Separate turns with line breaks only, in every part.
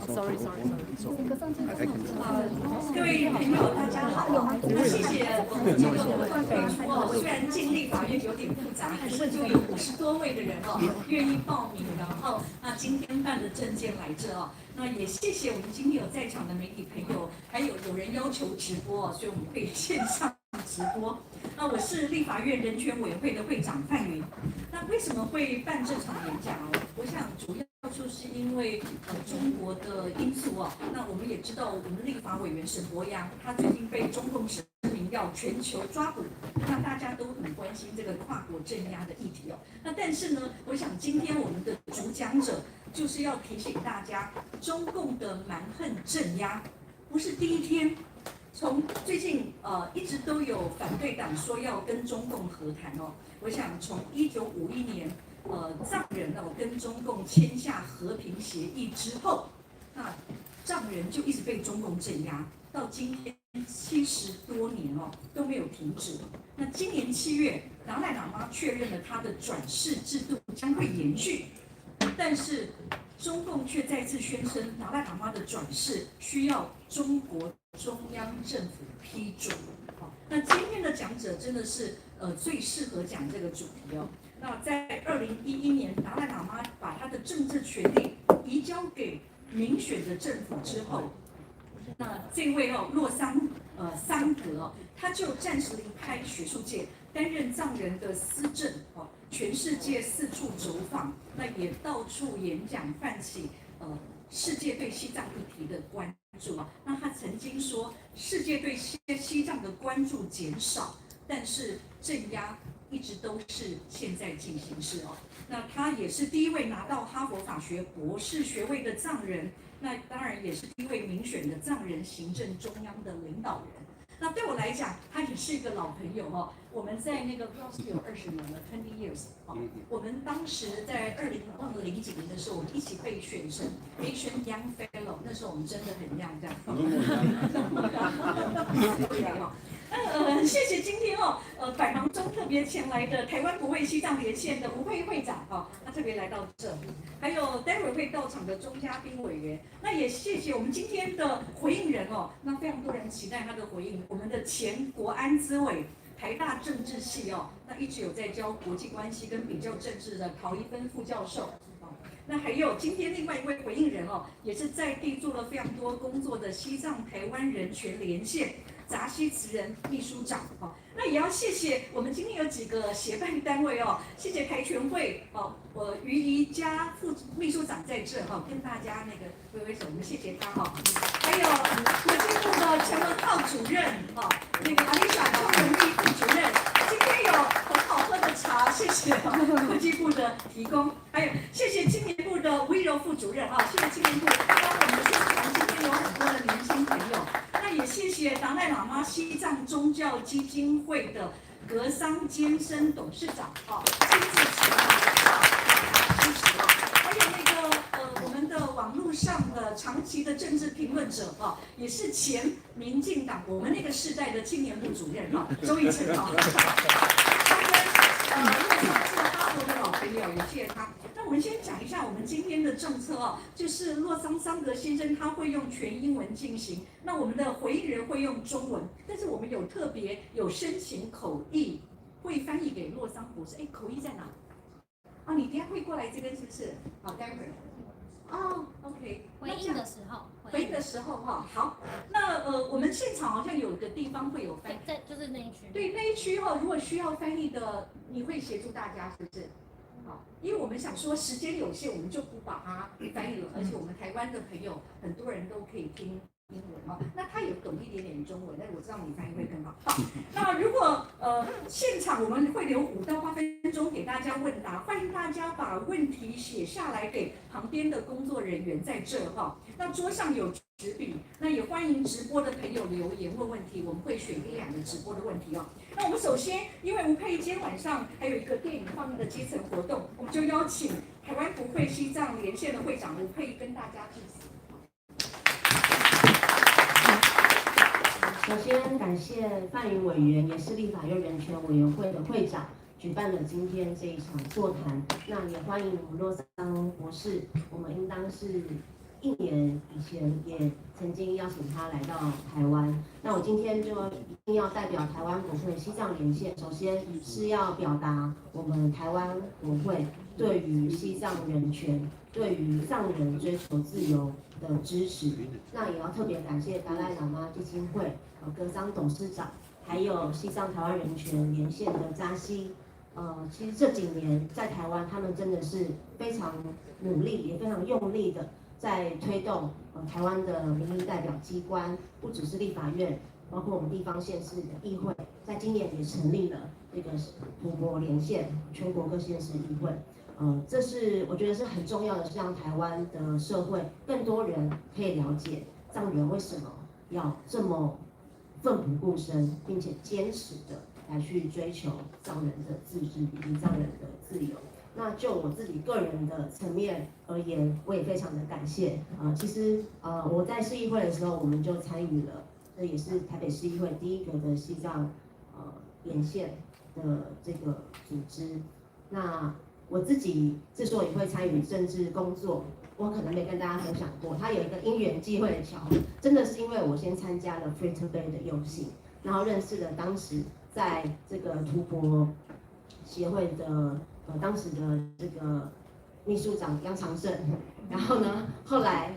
Sorry。
各位朋友，大家好。那谢谢我们这个推出虽然进立法院有点复杂，可是就有50多位的人愿意报名，然后今天办的证件来这那也谢谢我们今天有在场的媒体朋友，还有人要求直播所以我们会线上直播。那我是立法院人权委员会的会长范云。那为什么会办这场演讲我想主要就是因为中国的因素那我们也知道我们立法委员沈博洋他最近被中共实名要全球抓捕，那大家都很关心这个跨国镇压的议题那但是呢，我想今天我们的主讲者就是要提醒大家，中共的蛮横镇压不是第一天。从最近一直都有反对党说要跟中共和谈我想从1951年藏人跟中共签下和平协议之后，那藏人就一直被中共镇压，到今天70多年都没有停止。那今年7月，达赖喇嘛确认了他的转世制度将会延续，但是中共却再次宣称达赖喇嘛的转世需要中国中央政府批准。那今天的讲者真的是最适合讲这个主题那在2011年，达赖喇嘛把他的政治权力移交给民选的政府之后，那这位洛桑桑格他就暂时离开学术界，担任藏人的司政全世界四处走访，那也到处演讲，泛起世界对西藏议题的关注那他曾经说，世界对西藏的关注减少，但是镇压一直都是现在进行式那他也是第一位拿到哈佛法学博士学位的藏人，那当然也是第一位民选的藏人行政中央的领导人。那对我来讲，他也是一个老朋友我们在那个不知道是有20年了 ，20 years 我们当时在忘了零几年的时候，我们一起被选成 Asian Young Fellow， 那时候我们真的很 young 这样。很谢谢今天百忙中特别前来的台湾国会西藏连线的吴会会长他特别来到这，还有待会会到场的钟嘉宾委员。那也谢谢我们今天的回应人那非常多人期待他的回应，我们的前国安咨委。台大政治系那一直有在教国际关系跟比较政治的陶仪芬副教授那还有今天另外一位回应人也是在地做了非常多工作的西藏台湾人权连线扎西慈仁秘书长那也要谢谢我们今天有几个协办单位谢谢台全会我于宜佳副秘书长在这跟大家那个挥挥手，我们谢谢他还有国际部的陈文浩主任那个阿丽莎邱文丽副主任，今天有很好喝的茶，谢谢国际部的提供，还有谢谢青年部的吴一柔副主任谢谢青年部，帮我们现场今天有很多的年轻朋友，那也谢谢达赖喇嘛西藏宗教基金会的格桑坚生董事长亲自前来支持还有那个我们的网络上的长期的政治评论者也是前民进党我们那个世代的青年部主任周以成他跟是哈佛的老朋友，也谢谢他。那我们先讲一下我们今天的政策就是洛桑桑格先生他会用全英文进行，那我们的回应人会用中文，但是我们有特别有申请口译，会翻译给洛桑博士。口译在哪？你等一下会过来这边是不是？待会儿。OK。
回应的时候。
回应的时候好。那我们现场好像有个地方会有翻译，
在就是那一区。
对，那一区如果需要翻译的，你会协助大家是不是？因为我们想说时间有限，我们就不把它翻译了，而且我们台湾的朋友很多人都可以听英文那他也懂一点点中文，但是我知道你翻译会更好。那如果现场我们会留5到8分钟给大家问答，欢迎大家把问题写下来给旁边的工作人员在这那桌上有纸笔，那也欢迎直播的朋友留言问问题，我们会选1、2个直播的问题那我们首先，因为吴佩今天晚上还有一个电影放映的基层活动，我们就邀请台湾国会西藏连线的会长吴佩跟大家致辞。
首先感谢范云委员，也是立法院人权委员会的会长，举办了今天这一场座谈。那也欢迎我们洛桑博士，我们应当是1年以前也曾经邀请他来到台湾。那我今天就一定要代表台湾国会西藏连线，首先是要表达我们台湾国会对于西藏人权、对于藏人追求自由的支持。那也要特别感谢达赖喇嘛基金会格桑董事长，还有西藏台湾人权连线的扎西。其实这几年在台湾，他们真的是非常努力，也非常用力的在推动台湾的民意代表机关，不只是立法院，包括我们地方县市的议会，在今年也成立了这个土国连线全国各县市议会。这是我觉得是很重要的，是让台湾的社会更多人可以了解藏人为什么要这么奋不顾身，并且坚持的来去追求藏人的自治以及藏人的自由。那就我自己个人的层面而言，我也非常的感谢。其实我在市议会的时候，我们就参与了，这也是台北市议会第一个的西藏连线的这个组织。那我自己之所以会参与政治工作，我可能没跟大家分享过，它有一个因缘际会的巧合，真的是因为我先参加了 Free to Bay 的游行，然后认识了当时在这个图博协会的当时的这个秘书长杨长胜，然后呢，后来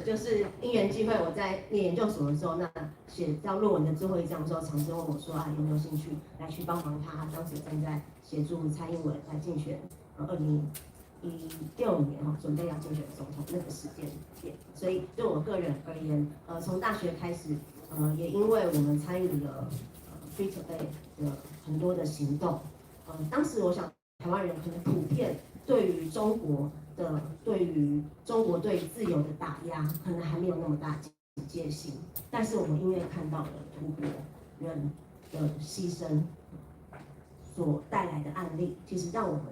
就是因缘际会，我在念研究所的时候，那写到论文的最后一章的时候，长胜问我说有没有兴趣来去帮忙他，当时正在协助蔡英文来竞选2016年准备要竞选总统那个时间点，所以对我个人而言，从大学开始，也因为我们参与了Free to Bay 的很多的行动，当时我想台湾人可能普遍对于中国对自由的打压，可能还没有那么大警戒心，但是我们因为看到了图博人的牺牲所带来的案例，其实让我们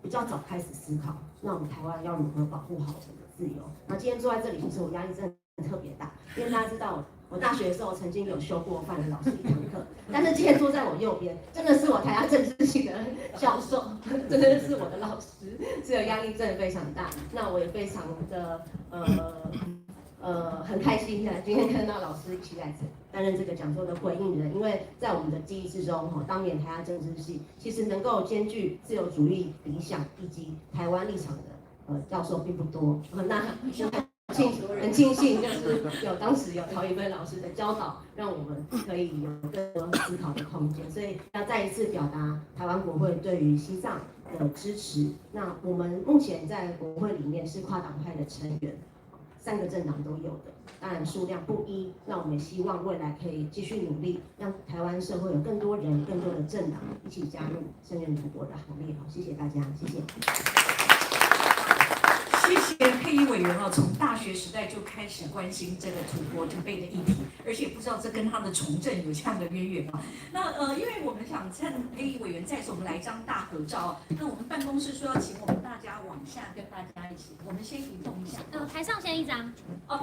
比较早开始思考，那我们台湾要如何保护好我们的自由？那今天坐在这里，其实我压力真的特别大，因为大家知道我大学的时候曾经有修过范的老师1堂课，但是今天坐在我右边，真的是我台大政治系的教授，真的是我的老师，这个压力真的非常大。那我也非常的很开心今天看到老师一起来担任这个讲座的回应人，因为在我们的记忆之中，当年台大政治系其实能够兼具自由主义理想以及台湾立场的教授并不多。那很庆幸，就是当时有陶仪芬老师的教导，让我们可以有更多思考的空间。所以要再一次表达台湾国会对于西藏的支持。那我们目前在国会里面是跨党派的成员，3个政党都有的，当然数量不一。那我们也希望未来可以继续努力，让台湾社会有更多人、更多的政党一起加入声援图国的行列。好，谢谢大家，谢谢。
谢谢佩仪委员从大学时代就开始关心这个土国土碑的议题，而且不知道这跟他的从政有这样的渊源那因为我们想趁佩仪委员在此，我们来一张大合照那我们办公室说要请我们大家往下跟大家一起，我们先移动一下。
台上先一张。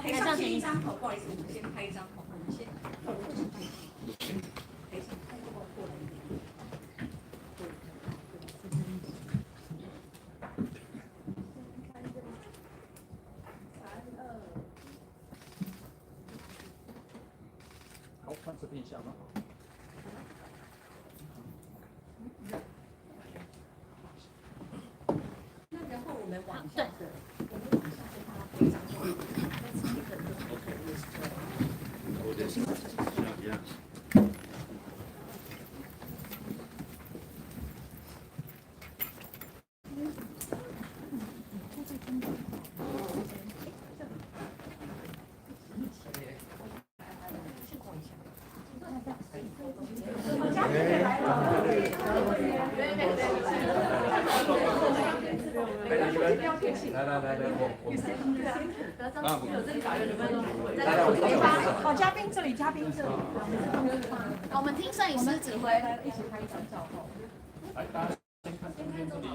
台上先一张不好意思，我们先拍一张我们先。
换这边一下吧。
那然后我们往下的，我们往下跟大家拍一张照。
嘉宾这里，嘉宾这里。
我们听摄影师指挥，
一起拍一张照。
来，大家先看中间这里。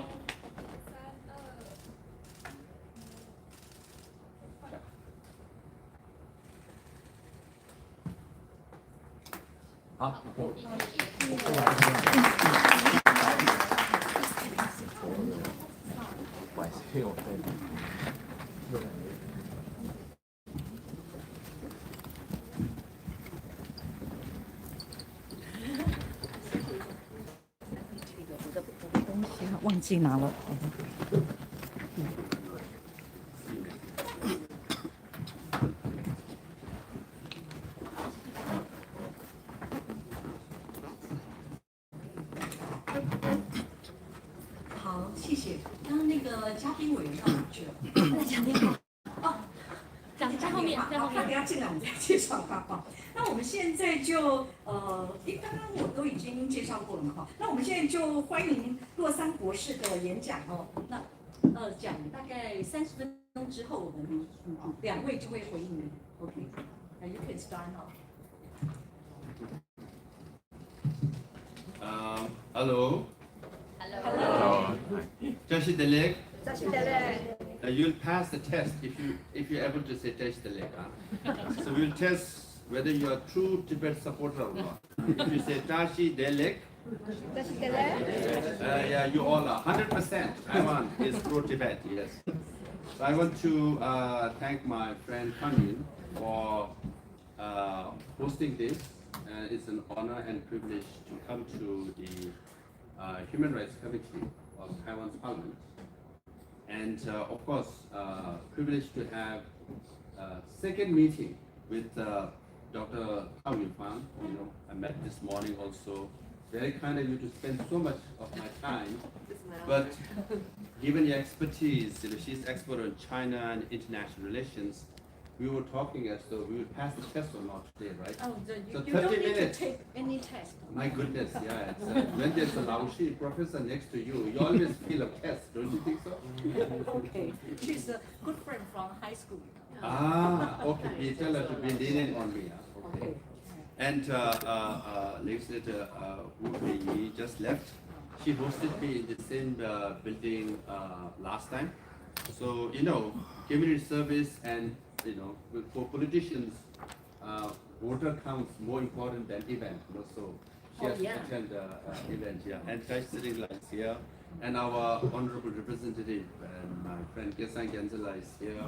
好。
东西忘记拿了。
好，谢谢。刚刚那个嘉宾委员到哪去了？
讲电话。
哦，
在后面，在后面。
他等下进来我们再介绍他哈。那我们现在就刚刚我都已经介绍过了嘛哈。那我们现在就欢迎洛桑博士的演讲哦。那讲大概30分钟之后，我们2位就会回应你。OK， 那 you can start now.
Hello.
Hello.
Tashi Delek.
Tashi Delek.
You'll pass the test if you're able to say Tashi Delek. So we'll test whether you are true Tibet supporter or not. If you say Tashi Delek, yeah, you all are 100%. Taiwan is pro-Tibet. Yes. So I want to thank my friend Kanyin for hosting this. It's an honor and privilege to come to the Human Rights Committee of Taiwan's Parliament, and of course, privileged to have second meeting with Dr. Tao Yunfang. I met this morning also. Very kind of you to spend so much of my time, but given your expertise, she's expert on China and international relations. We were talking as though we would pass the test or not today, right?
Oh,
so
you
30
don't need
minutes.
to take any test.
My goodness, yeah. It's, when there's a Laoshi professor next to you, you always feel a test, don't you think so?
Okay, she's a good friend from high school.
Okay. You tell her to be lenient on me. Okay. And legislator Wu just left. She hosted me in the same building last time. So, community service and, for politicians, voter counts more important than event. So she has to attend the event here. And Tashi sitting like here. And our honorable representative and my friend Gesang Genzela is here.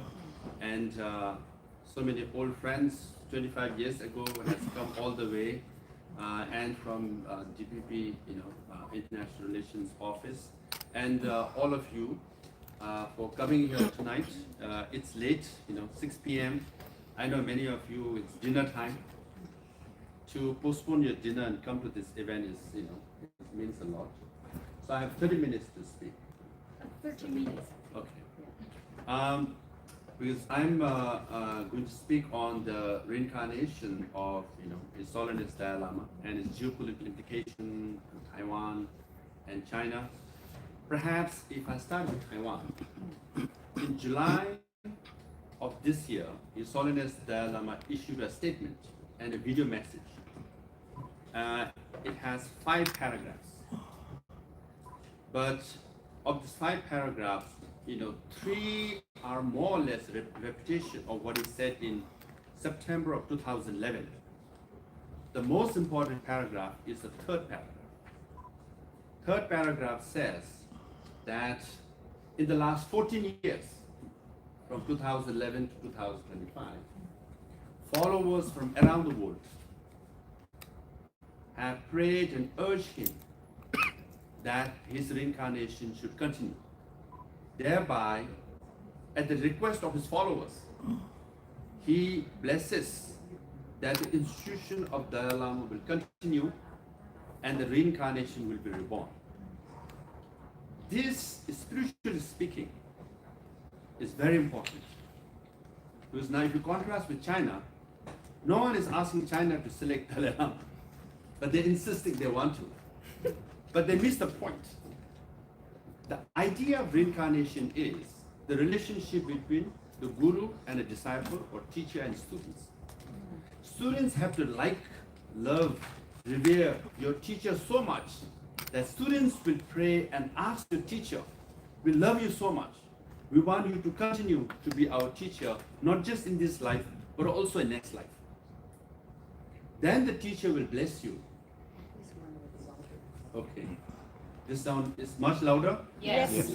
And so many old friends 25 years ago has come all the way. And from DPP, International Relations Office. And all of you for coming here tonight. It's late, 6 p.m. I know many of you, it's dinner time. To postpone your dinner and come to this event is, it means a lot. So I have 30 minutes to speak.
30 minutes.
Okay. Because I'm going to speak on the reincarnation of, His Holiness Dalai Lama and its geopolitical implication to Taiwan and China. Perhaps if I start with Taiwan, in July of this year, His Holiness Dalai Lama issued a statement and a video message. It has 5 paragraphs. But of these 5 paragraphs, 3 are more or less repetition of what he said in September of 2011. The most important paragraph is the 3rd paragraph. 3rd paragraph says that in the last 14 years, from 2011 to 2025, followers from around the world have prayed and urged him that his reincarnation should continue. Thereby, at the request of his followers, he blesses that the institution of Dalai Lama will continue and the reincarnation will be reborn. This, spiritually speaking, is very important. Because now if you contrast with China, no one is asking China to select Dalai Lama, but they're insisting they want to. But they miss the point. The idea of reincarnation is the relationship between the guru and a disciple or teacher and students. Students have to like, love, revere your teacher so much that students will pray and ask the teacher, we love you so much. We want you to continue to be our teacher, not just in this life, but also in next life. Then the teacher will bless you. Okay. This sound is much louder?
Yes.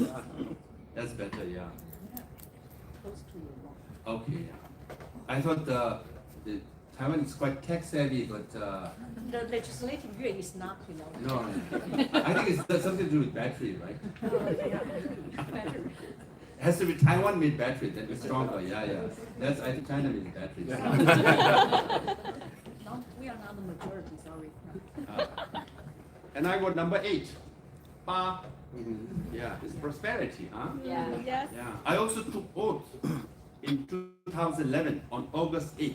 That's better, yeah. Okay, yeah. I thought the Taiwan is quite tech savvy, but
The legislative yuan is not,
no, I think it's something to do with battery, right? It has to be Taiwan-made battery, that is stronger, yeah. That's, I think China made batteries.
No, we are not the majority, sorry.
And I got number 8. Pa. Yeah, it's prosperity, huh?
Yeah. Yes.
Yeah. I also took oath in 2011 on August 8th.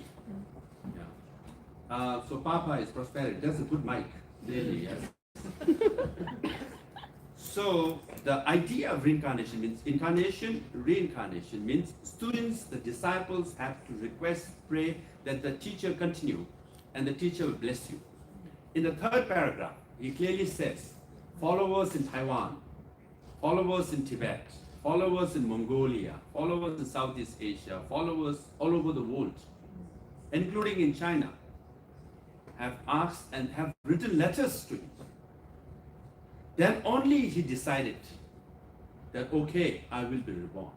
Yeah. So Papa is prosperity. That's a good mic, really, yes. So the idea of reincarnation means incarnation, reincarnation means students, the disciples have to request, pray that the teacher continue and the teacher will bless you. In the 3rd paragraph, he clearly says, followers in Taiwan, followers in Tibet, followers in Mongolia, followers in Southeast Asia, followers all over the world, including in China, have asked and have written letters to him. Then only he decided that, okay, I will be reborn.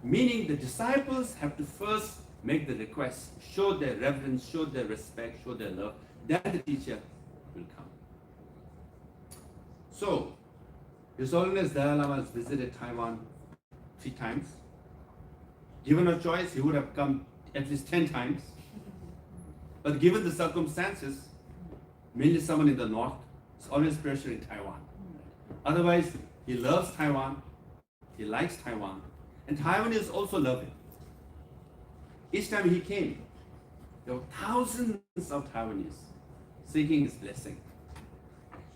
Meaning the disciples have to first make the request, show their reverence, show their respect, show their love, then the teacher will come. So, His Holiness Dalai Lama has visited Taiwan 3 times. Given a choice, he would have come at least 10 times. But given the circumstances, mainly someone in the north, it's always pressure in Taiwan. Otherwise, he loves Taiwan, he likes Taiwan, and Taiwanese also love him. Each time he came, there were thousands of Taiwanese seeking his blessing.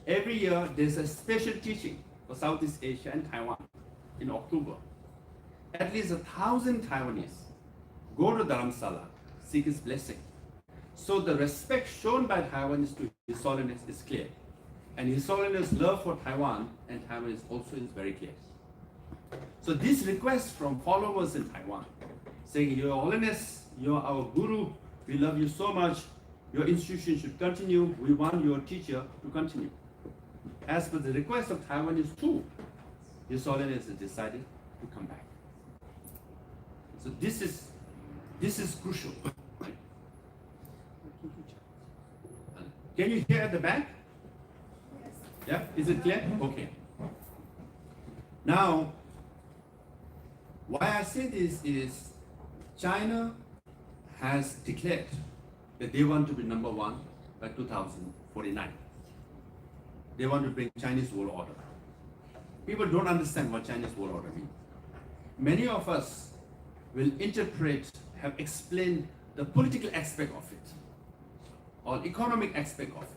Every year, there's a special teaching for Southeast Asia and Taiwan in October. At least 1,000 Taiwanese go to Dharamsala, seek his blessing. So the respect shown by Taiwanese to His Holiness is clear. And His Holiness' love for Taiwan and Taiwan also is very clear. So this request from followers in Taiwan, saying, Your Holiness, you're our Guru, we love you so much, your institution should continue, we want your teacher to continue. As per the request of Taiwanese too, His Holiness has decided to come back. So this is crucial. Right? Can you hear at the back? Yeah, is it clear? Okay. Now, why I say this is China has declared that they want to be number 1 by 2049. They want to bring Chinese world order. People don't understand what Chinese world order means. Many of us will interpret, have explained the political aspect of it, or economic aspect of it.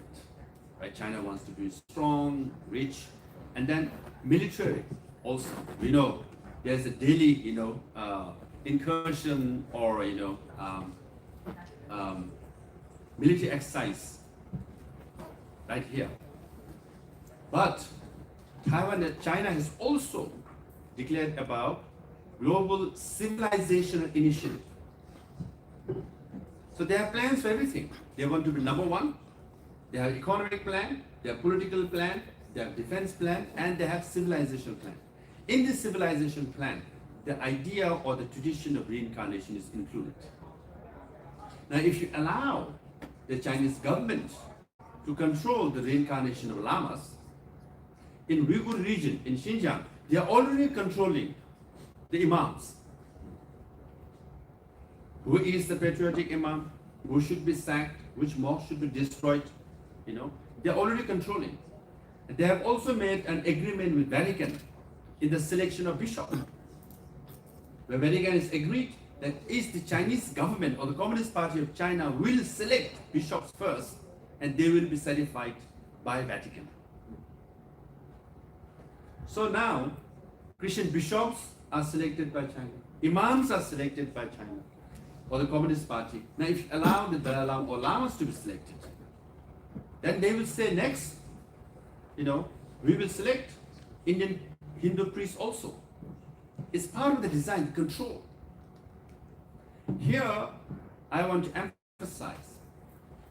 Right? China wants to be strong, rich, and then military also. We know there's a daily, incursion or military exercise right here. But China has also declared about global civilizational initiative. So they have plans for everything. They want to be number 1. They have economic plan, they have political plan, they have defense plan, and they have civilization plan. In this civilization plan, the idea or the tradition of reincarnation is included. Now, if you allow the Chinese government to control the reincarnation of lamas, in Uyghur region, in Xinjiang, they are already controlling the imams. Who is the patriotic imam? Who should be sacked? Which mosque should be destroyed? They are already controlling. And they have also made an agreement with Vatican in the selection of bishops. The Vatican has agreed that is the Chinese government or the Communist Party of China will select bishops first, and they will be certified by Vatican. So now, Christian bishops are selected by China. Imams are selected by China or the Communist Party. Now, if you allow the Dalai Lama or Lamas to be selected, then they will say next, we will select Indian Hindu priests also. It's part of the design, the control. Here, I want to emphasize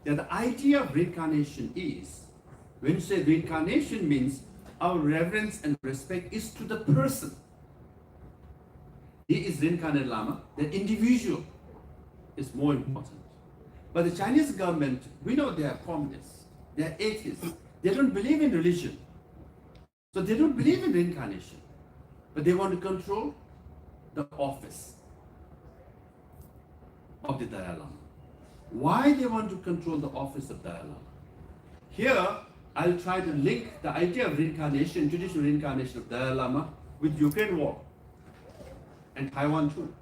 that the idea of reincarnation is, when you say reincarnation means our reverence and respect is to the person, he is reincarnated Lama, the individual is more important. But the Chinese government, we know they are communists, they are atheists, they don't believe in religion. So they don't believe in reincarnation, but they want to control the office of the Dalai Lama. Why they want to control the office of Dalai Lama? Here, I'll try to link the idea of reincarnation, judicial reincarnation of Dalai Lama with Ukraine war and Taiwan too.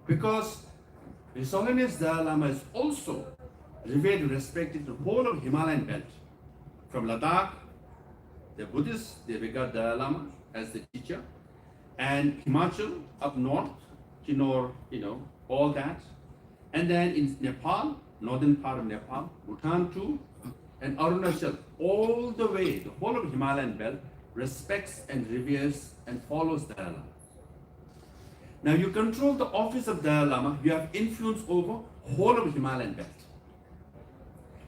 Because His Holiness Dalai Lama is also revered and respected the whole of Himalayan belt. From Ladakh, the Buddhists, they regard Dalai Lama as the teacher. And Himachal up north, Kinor, all that. And then in Nepal, northern part of Nepal, Bhutan too, and Arunachal, all the way, the whole of Himalayan belt respects and reveres and follows Dalai Lama. Now you control the office of Dalai Lama, you have influence over whole of Himalayan belt.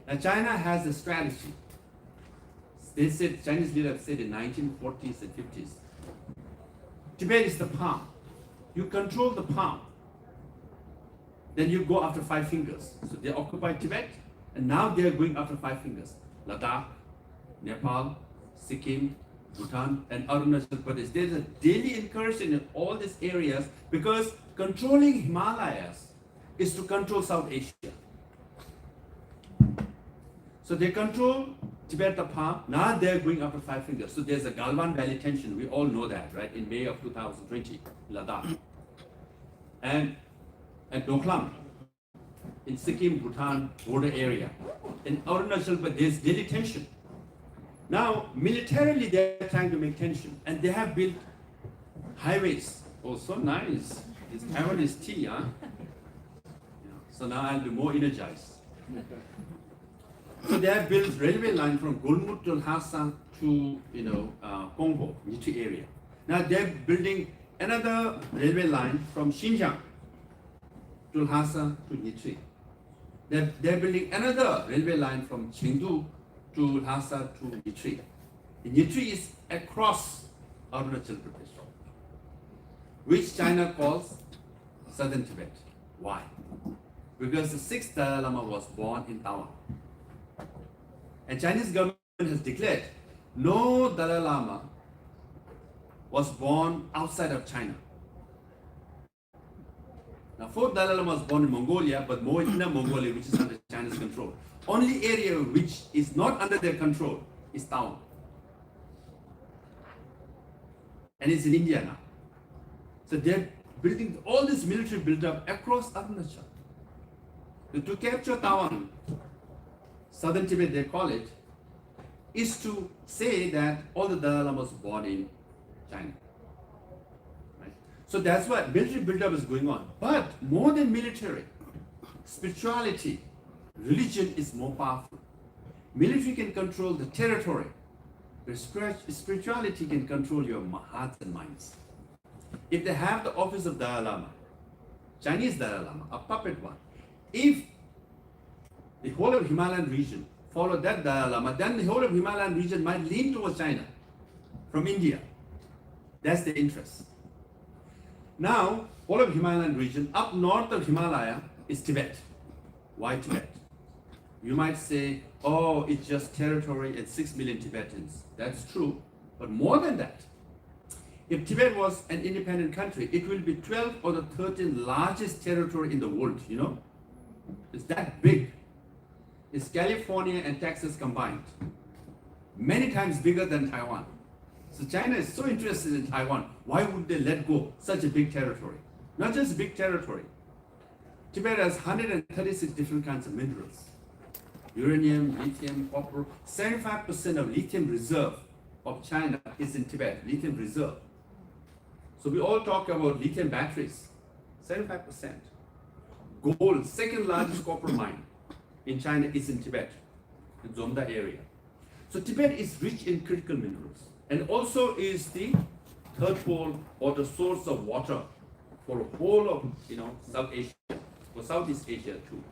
Now China has a strategy. They said, Chinese leaders said in 1940s and 50s, Tibet is the palm. You control the palm. Then you go after 5 fingers. So they occupied Tibet, and now they are going after 5 fingers. Ladakh, Nepal, Sikkim, Bhutan, and Arunachal Pradesh. There's a daily incursion in all these areas because controlling Himalayas is to control South Asia. So they control Tibet, the palm. Now they're going after 5 fingers. So there's a Galwan Valley tension. We all know that, right? In May of 2020, Ladakh. And Doklam, in Sikkim, Bhutan border area. In Arunachal Pradesh, there's daily tension. Now, militarily, they're trying to make tension. And they have built highways. Oh, so nice. This Taiwanese tea, huh? So now I'll be more energized. So they have built railway line from Golmut to Lhasa to, Congo, Nitri area. Now they're building another railway line from Xinjiang to Lhasa to Nitri. They're building another railway line from Chengdu to Lhasa to Nitri. Nitri is across Arunachal Pradesh, which China calls Southern Tibet. Why? Because the 6th Dalai Lama was born in Taiwan. And Chinese government has declared no Dalai Lama was born outside of China. Now, 4th Dalai Lama was born in Mongolia, but more in Inner Mongolia, which is under China's control. Only area which is not under their control is Taiwan. And it's in India now. So they're building all this military build-up across Arunachal. So to capture Taiwan, Southern Tibet they call it, is to say that all the Dalai Lama was born in China. Right? So that's why military build-up is going on. But more than military, spirituality, religion is more powerful. Military can control the territory, but spirituality can control your hearts and minds. If they have the office of Dalai Lama, Chinese Dalai Lama, a puppet one, if the whole of Himalayan region follow that Dalai Lama, then the whole of Himalayan region might lean towards China from India. That's the interest. Now, whole of Himalayan region, up north of Himalaya is Tibet. Why Tibet? You might say, oh, it's just territory and 6 million Tibetans. That's true, but more than that. If Tibet was an independent country, it will be 12th or the 13th largest territory in the world, It's that big. It's California and Texas combined. Many times bigger than Taiwan. So China is so interested in Taiwan. Why would they let go such a big territory? Not just big territory. Tibet has 136 different kinds of minerals. Uranium, lithium, copper. 75% of lithium reserve of China is in Tibet, lithium reserve. So we all talk about lithium batteries. 75%. Gold, second largest copper mine in China is in Tibet, the Zomda area. So Tibet is rich in critical minerals and also is the third pole or the source of water for the whole of South Asia, for Southeast Asia too.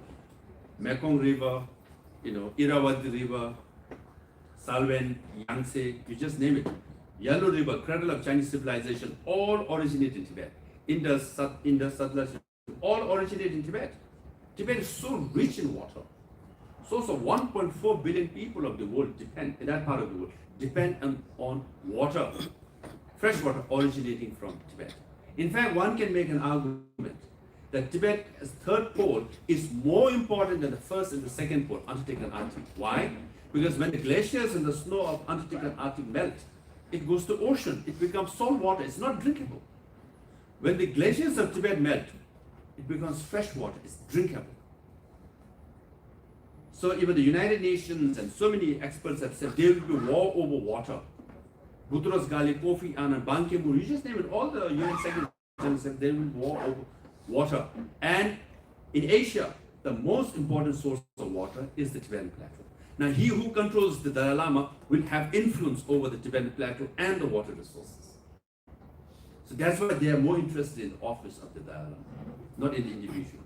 Mekong River, Irrawaddy River, Salween, Yangtze, you just name it. Yellow River, cradle of Chinese civilization, all originate in Tibet. Indus, Satluj, all originate in Tibet. Tibet is so rich in water. So 1.4 billion people of the world depend, in that part of the world, depend on water, fresh water originating from Tibet. In fact, one can make an argument that Tibet as third pole is more important than the first and the second pole, Antarctic and Arctic. Why? Because when the glaciers and the snow of Antarctic and Arctic melt, it goes to ocean, it becomes salt water, it's not drinkable. When the glaciers of Tibet melt, it becomes fresh water, it's drinkable. So even the United Nations and so many experts have said there will be war over water. Boutros Ghali, Kofi Annan, Ban Ki-moon, you just name it, all the UN secretaries said there will be war over water. And in Asia, the most important source of water is the Tibetan Plateau. Now he who controls the Dalai Lama will have influence over the Tibetan Plateau and the water resources. So that's why they are more interested in the office of the Dalai Lama, not in the individual.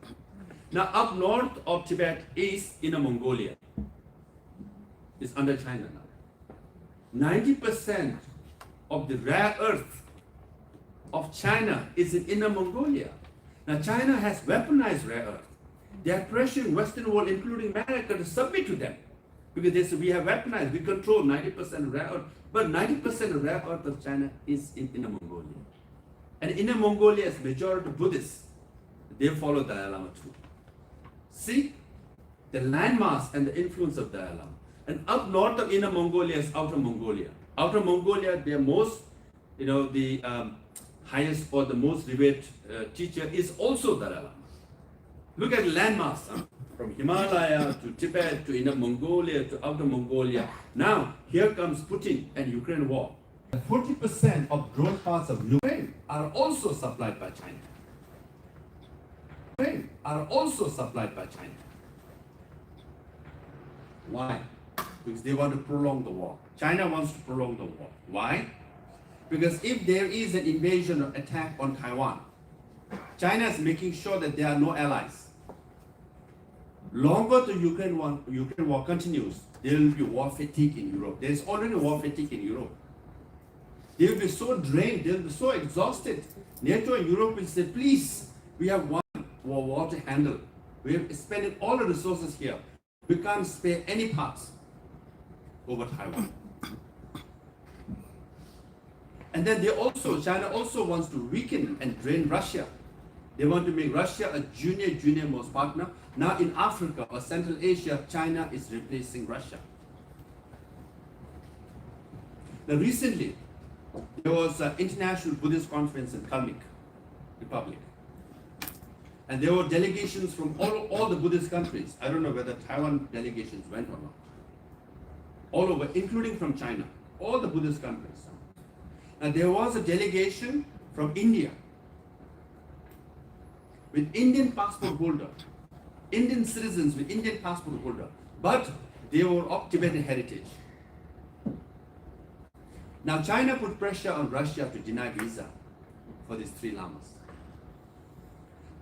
Now up north of Tibet is Inner Mongolia. It's under China now. 90% of the rare earth of China is in Inner Mongolia. Now China has weaponized rare earth. They are pressuring Western world, including America, to submit to them. Because they say we have weaponized, we control 90% of rare earth. But 90% of rare earth of China is in Inner Mongolia. And Inner Mongolia is majority Buddhists. They follow Dalai Lama too. See the landmass and the influence of Dalai Lama. And up north of Inner Mongolia is Outer Mongolia. Outer Mongolia, their most, the highest or the most revered teacher is also Dalai Lama. Look at the landmass from Himalaya to Tibet to Inner Mongolia to Outer Mongolia. Now here comes Putin and Ukraine war. 40% of growth parts of Ukraine are also supplied by China. Ukraine are also supplied by China. Why? Because they want to prolong the war. China wants to prolong the war. Why? Because if there is an invasion or attack on Taiwan, China is making sure that there are no allies. Longer the Ukraine war continues, there will be war fatigue in Europe. There is already war fatigue in Europe. They will be so drained, they will be so exhausted. NATO and Europe will say, please, we have one war to handle. We are spending all the resources here. We can't spare any parts over Taiwan. And then China also wants to weaken and drain Russia. They want to make Russia a junior most partner. Now in Africa or Central Asia, China is replacing Russia. Now recently, there was an international Buddhist conference in Kalmyk Republic. And there were delegations from all the Buddhist countries. I don't know whether Taiwan delegations went or not. All over, including from China, all the Buddhist countries. And there was a delegation from India with Indian passport holder, Indian citizens with Indian passport holder, but they were of Tibetan heritage. Now China put pressure on Russia to deny visa for these three lamas.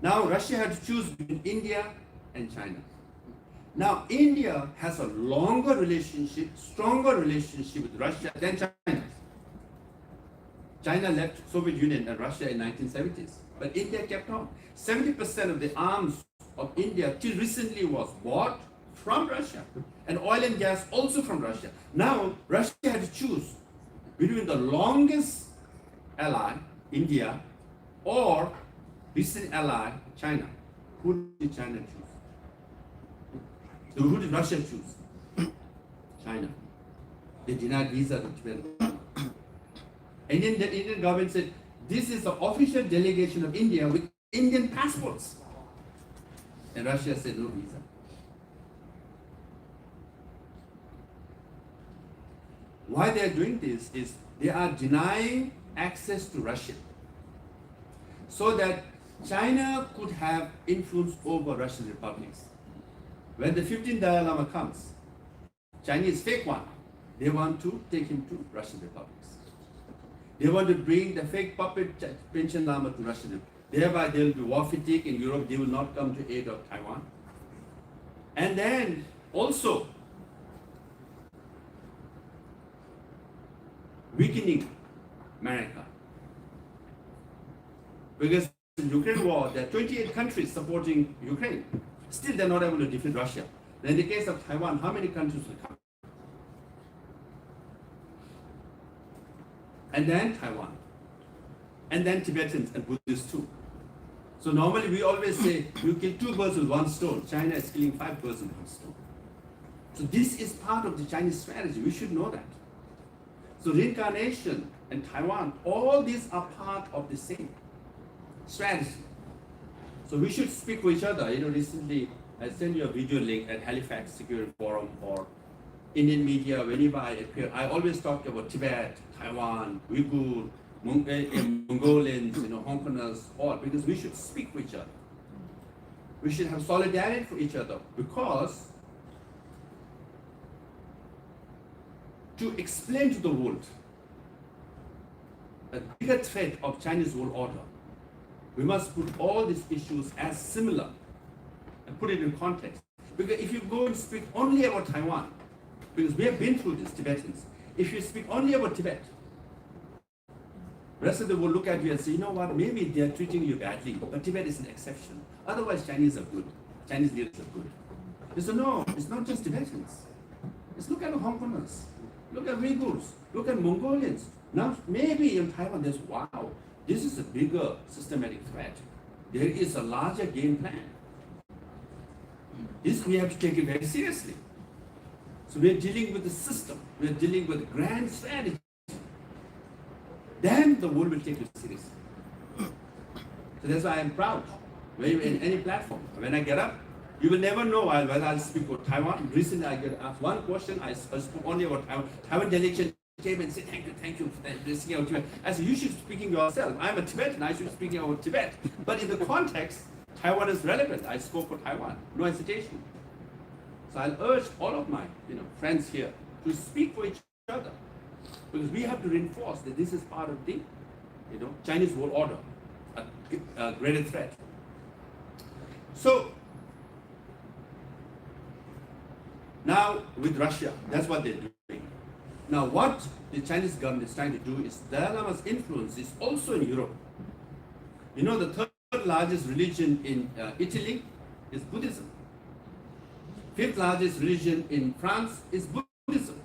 Now Russia had to choose between India and China. Now India has a longer relationship, stronger relationship with Russia than China. China left Soviet Union and Russia in 1970s, but India kept on. 70% of the arms of India till recently was bought from Russia, and oil and gas also from Russia. Now Russia had to choose between the longest ally, India, or recent ally, China. Who did China choose? So who did Russia choose? China. They denied visa to Tibet. And then the Indian government said, this is the official delegation of India with Indian passports. And Russia said no visa. Why they are doing this is they are denying access to Russia so that China could have influence over Russian republics. When the 15th Dalai Lama comes, Chinese fake one, they want to take him to Russian republics. They want to bring the fake puppet Panchen Lama to Russian republics. Thereby there will be war fatigue in Europe, they will not come to aid of Taiwan. And then also weakening America. Because in the Ukraine war, there are 28 countries supporting Ukraine. Still, they're not able to defeat Russia. Then in the case of Taiwan, how many countries will come? And then Taiwan. And then Tibetans and Buddhists too. So normally we always say, you kill 2 birds with 1 stone. China is killing 5 birds with 1 stone. So this is part of the Chinese strategy. We should know that. So reincarnation and Taiwan, all these are part of the same strategy. So we should speak to each other. Recently I sent you a video link at Halifax Security Forum or Indian media. Whenever I appear, I always talk about Tibet, Taiwan, Uyghur, Mongolians, Hong Kongers, all, because we should speak to each other. We should have solidarity for each other, because to explain to the world a bigger threat of Chinese world order, we must put all these issues as similar and put it in context. Because if you go and speak only about Taiwan, because we have been through this, Tibetans, if you speak only about Tibet, the rest of the world look at you and say, you know what, maybe they are treating you badly, but Tibet is an exception. Otherwise, Chinese are good. Chinese leaders are good. They say, no, it's not just Tibetans. Just look at the Hong Kongers. Look at Uyghurs. Look at Mongolians. Now, maybe in Taiwan, there's, wow, this is a bigger systematic threat. There is a larger game plan. This we have to take it very seriously. So we're dealing with the system. We're dealing with grand strategy. Then the world will take it seriously. So that's why I'm proud. In any platform, when I get up, you will never know whether I'll speak about Taiwan. Recently, I get asked one question. I spoke only about Taiwan. Taiwan delegation came and said, thank you for listening out Tibet. I said, you should be speaking yourself. I'm a Tibetan. I should be speaking about Tibet. But in the context, Taiwan is relevant. I spoke for Taiwan. No hesitation. So I'll urge all of my friends here to speak for each other, because we have to reinforce that this is part of the Chinese world order, a greater threat. So now with Russia, that's what they're doing. Now what the Chinese government is trying to do is, Dalai Lama's influence is also in Europe. The third largest religion in Italy is Buddhism. 5th largest religion in France is Buddhism.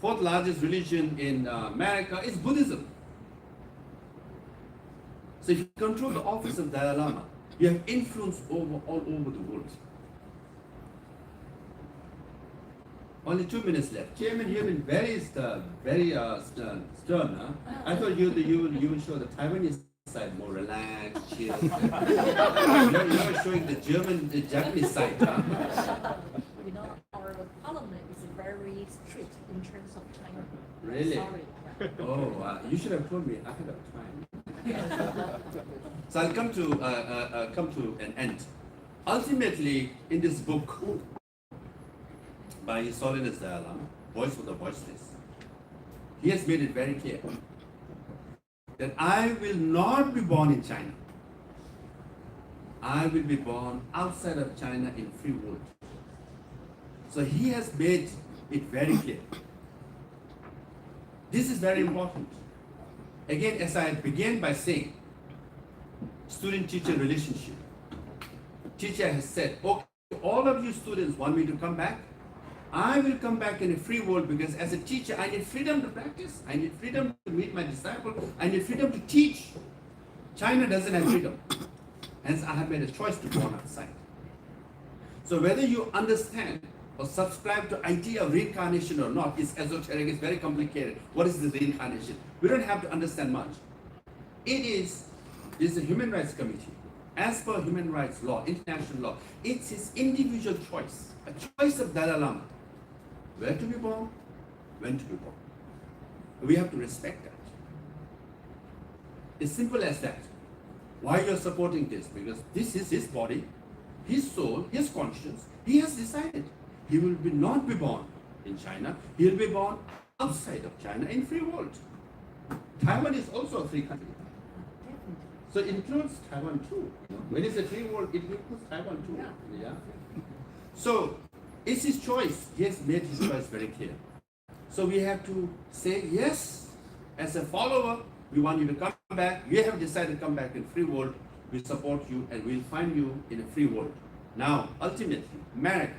4th largest religion in America is Buddhism. So if you control the office of Dalai Lama, you have influence all over the world. Only 2 minutes left. Chairman, you've been very stern. Huh? I thought you will show the Taiwanese side more relaxed, chill. You're showing the Japanese side. Huh?
Our parliament is very strict in terms of time.
Really?
Sorry.
Oh, you should have told me ahead of time. So I'll come to an end. Ultimately, in this book by His Holiness Dalai Lama, Voice for the Voiceless, he has made it very clear that I will not be born in China. I will be born outside of China in free world. So he has made it very clear. This is very important. Again, as I began by saying, student-teacher relationship. Teacher has said, okay, all of you students want me to come back? I will come back in a free world, because as a teacher, I need freedom to practice. I need freedom to meet my disciples. I need freedom to teach. China doesn't have freedom. Hence, I have made a choice to go on outside. So whether you understand or subscribe to idea of reincarnation or not is esoteric, it's very complicated. What is this reincarnation? We don't have to understand much. This is a human rights committee. As per human rights law, international law, it's his individual choice, a choice of Dalai Lama. Where to be born, when to be born. We have to respect that. It's simple as that. Why you're supporting this? Because this is his body, his soul, his conscience. He has decided he will not be born in China. He will be born outside of China in free world. Taiwan is also a free country. So it includes Taiwan too. When it's a free world, it includes Taiwan too. Yeah. So it's his choice. He has made his choice very clear. So we have to say, yes, As a follower, we want you to come back. You have decided to come back in free world. We support you and we'll find you in a free world. Now, ultimately, America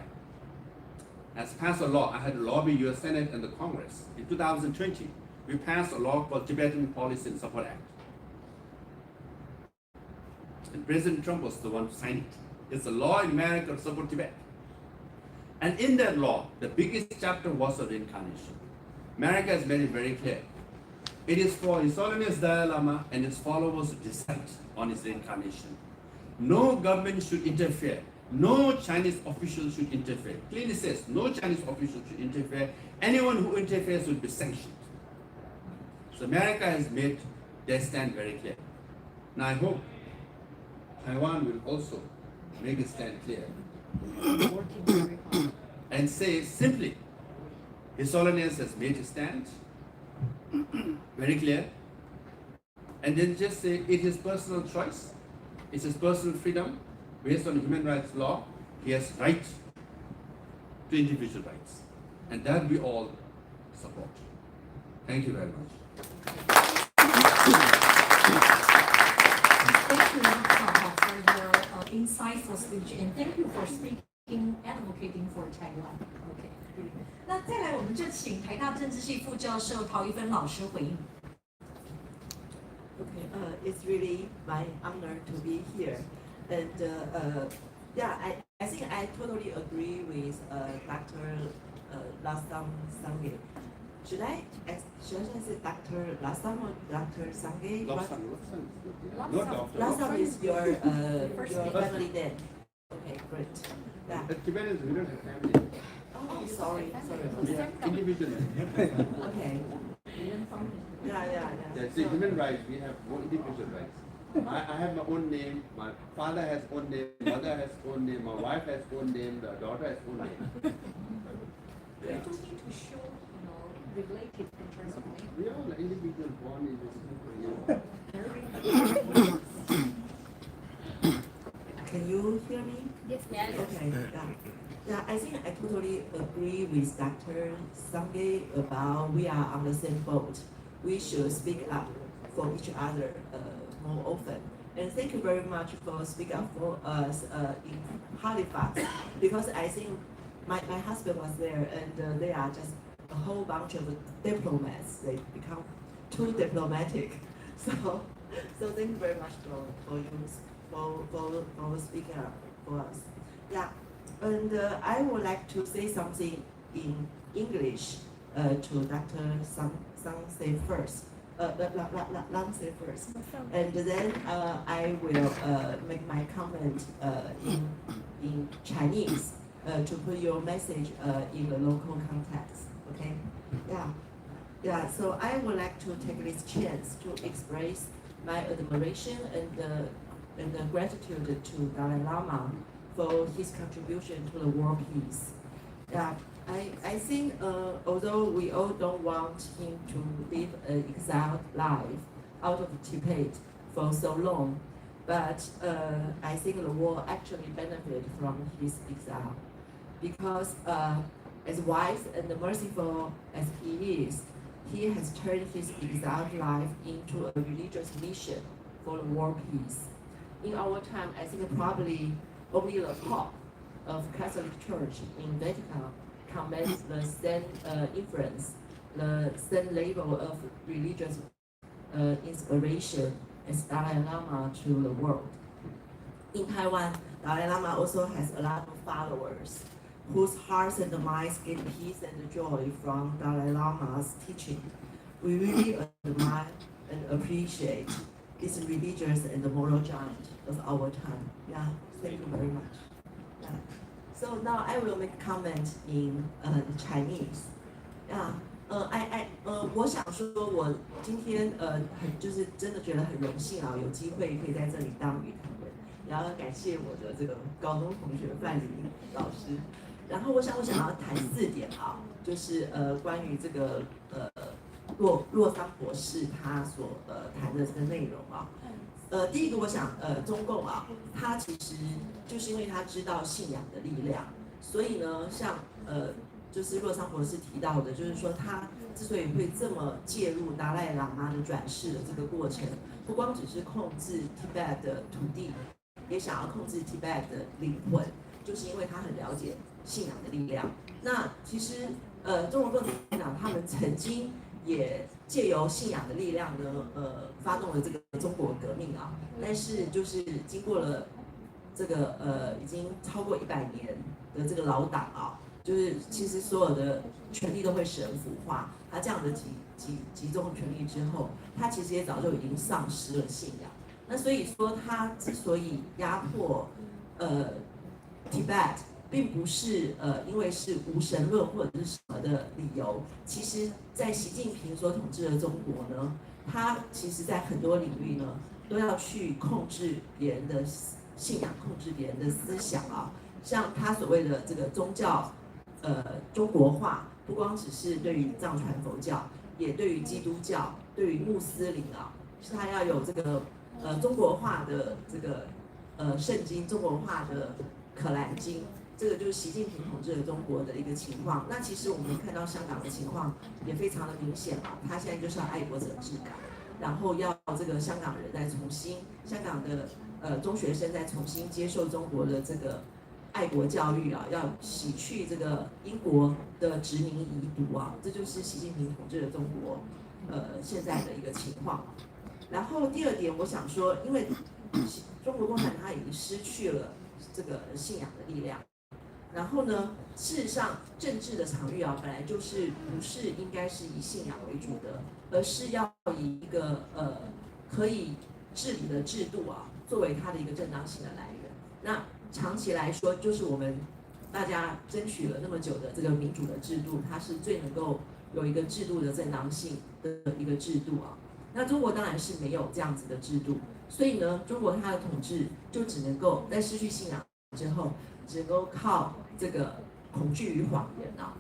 has passed a law. I had to lobby US Senate and the Congress. In 2020, we passed a law called Tibetan Policy and Support Act. And President Trump was the one who signed it. It's a law in America to support Tibet. And in that law, the biggest chapter was of reincarnation. America has made it very clear. It is for His Holiness Dalai Lama and his followers to decide on his reincarnation. No government should interfere. No Chinese official should interfere. Clearly says no Chinese official should interfere. Anyone who interferes will be sanctioned. So America has made their stand very clear. Now I hope Taiwan will also make a stand clear
Working very hard.
and say simply, His Holiness has made a stand, very clear, and then just say it is personal choice, it's his personal freedom, based on human rights law, he has right to individual rights, and that we all support. Thank you very much.
Thank you for your insightful speech, and thank you for speaking, advocating for Taiwan. Okay.
那再来，我们就请台大政治系副教授陶仪芬老师回应。
Okay, it's really my honor to be here, and yeah, I think I totally agree with Dr. Lobsang Sangay. Should I say Dr. Lobsang or Dr. Sangay?
Lobsang.
Lobsang is your family name. Okay, great. Yeah.
Tibetans, we don't have family.
Oh, sorry.
Individual.
Okay. Yeah.
See, human rights, we have more individual rights. I have my own name, my father has own name, mother has own name, my wife has own name, the daughter has own name.
You don't need to show, related in terms of name.
We are all individual born in this
Can you hear me?
Yes.
Okay, yeah, I think I totally agree with Dr. Sangay about we are on the same boat. We should speak up for each other more often. And thank you very much for speaking up for us in Halifax, because I think my husband was there, and they are just a whole bunch of diplomats. They become too diplomatic. So thank you very much for speaking up for us. Yeah, and I would like to say something in English to Dr. Sangay first. Langsay first, and then I will make my comment in Chinese to put your message in the local context. Okay? Yeah. So I would like to take this chance to express my admiration and the gratitude to Dalai Lama for his contribution to the world peace. Yeah. I think although we all don't want him to live an exiled life out of Tibet for so long, but I think the world actually benefited from his exile, because as wise and merciful as he is, he has turned his exiled life into a religious mission for the world peace. In our time, I think probably only the Pope of Catholic Church in Vatican commands the same influence, the same level of religious inspiration as Dalai Lama to the world. In Taiwan, Dalai Lama also has a lot of followers whose hearts and minds get peace and joy from Dalai Lama's teaching. We really admire and appreciate this religious and moral giant of our time. Yeah, thank you very much. Yeah. So now I will make comment in Chinese. Yeah, 我想说，我今天就是真的觉得很荣幸啊，有机会可以在这里当语坛人，然后感谢我的这个高中同学范黎老师。然后我想要谈4点啊，就是关于这个洛桑博士他所谈的这个内容啊。第一个，我想中共啊，他其实就是因为他知道信仰的力量，所以呢，像就是洛桑博士提到的，就是说他之所以会这么介入达赖喇嘛的转世的这个过程，不光只是控制 Tibet 的土地，也想要控制 Tibet 的灵魂，就是因为他很了解信仰的力量。那其实中国共产党他们曾经也借由信仰的力量呢，发动了这个中国革命啊，但是就是经过了这个已经超过100年的这个老党啊，就是其实所有的权力都会使人腐化。他这样的集中权力之后，他其实也早就已经丧失了信仰。那所以说，他之所以压迫Tibet， 并不是因为是无神论或者是什么的理由。其实，在习近平所统治的中国呢，他其实在很多领域呢，都要去控制别人的信仰，控制别人的思想啊。像他所谓的这个宗教中国化，不光只是对于藏传佛教，也对于基督教、对于穆斯林啊，是他要有这个中国化的这个圣经，中国化的可兰经。这个就是习近平统治的中国的一个情况。那其实我们看到香港的情况也非常的明显嘛，他现在就是要爱国者治港，然后要这个香港人再重新，香港的中学生再重新接受中国的这个爱国教育啊，要洗去这个英国的殖民遗毒啊，这就是习近平统治的中国现在的一个情况。然后第二点，我想说，因为中国共产党它已经失去了这个信仰的力量。然后呢，事实上，政治的场域啊，本来就是不是应该是以信仰为主的，而是要以一个可以治理的制度啊，作为它的一个正当性的来源。那长期来说，就是我们大家争取了那么久的这个民主的制度，它是最能够有一个制度的正当性的一个制度啊。那中国当然是没有这样子的制度，所以呢，中国它的统治就只能够在失去信仰之后，只能够靠这个恐惧与谎言啊。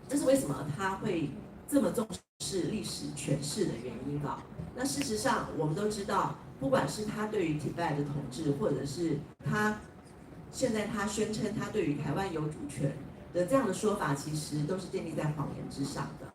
这是为什么他会这么重视历史诠释的原因啊。那事实上，我们都知道，不管是他对于 Tibet 的统治，或者是他现在他宣称他对于台湾有主权的这样的说法，其实都是建立在谎言之上的。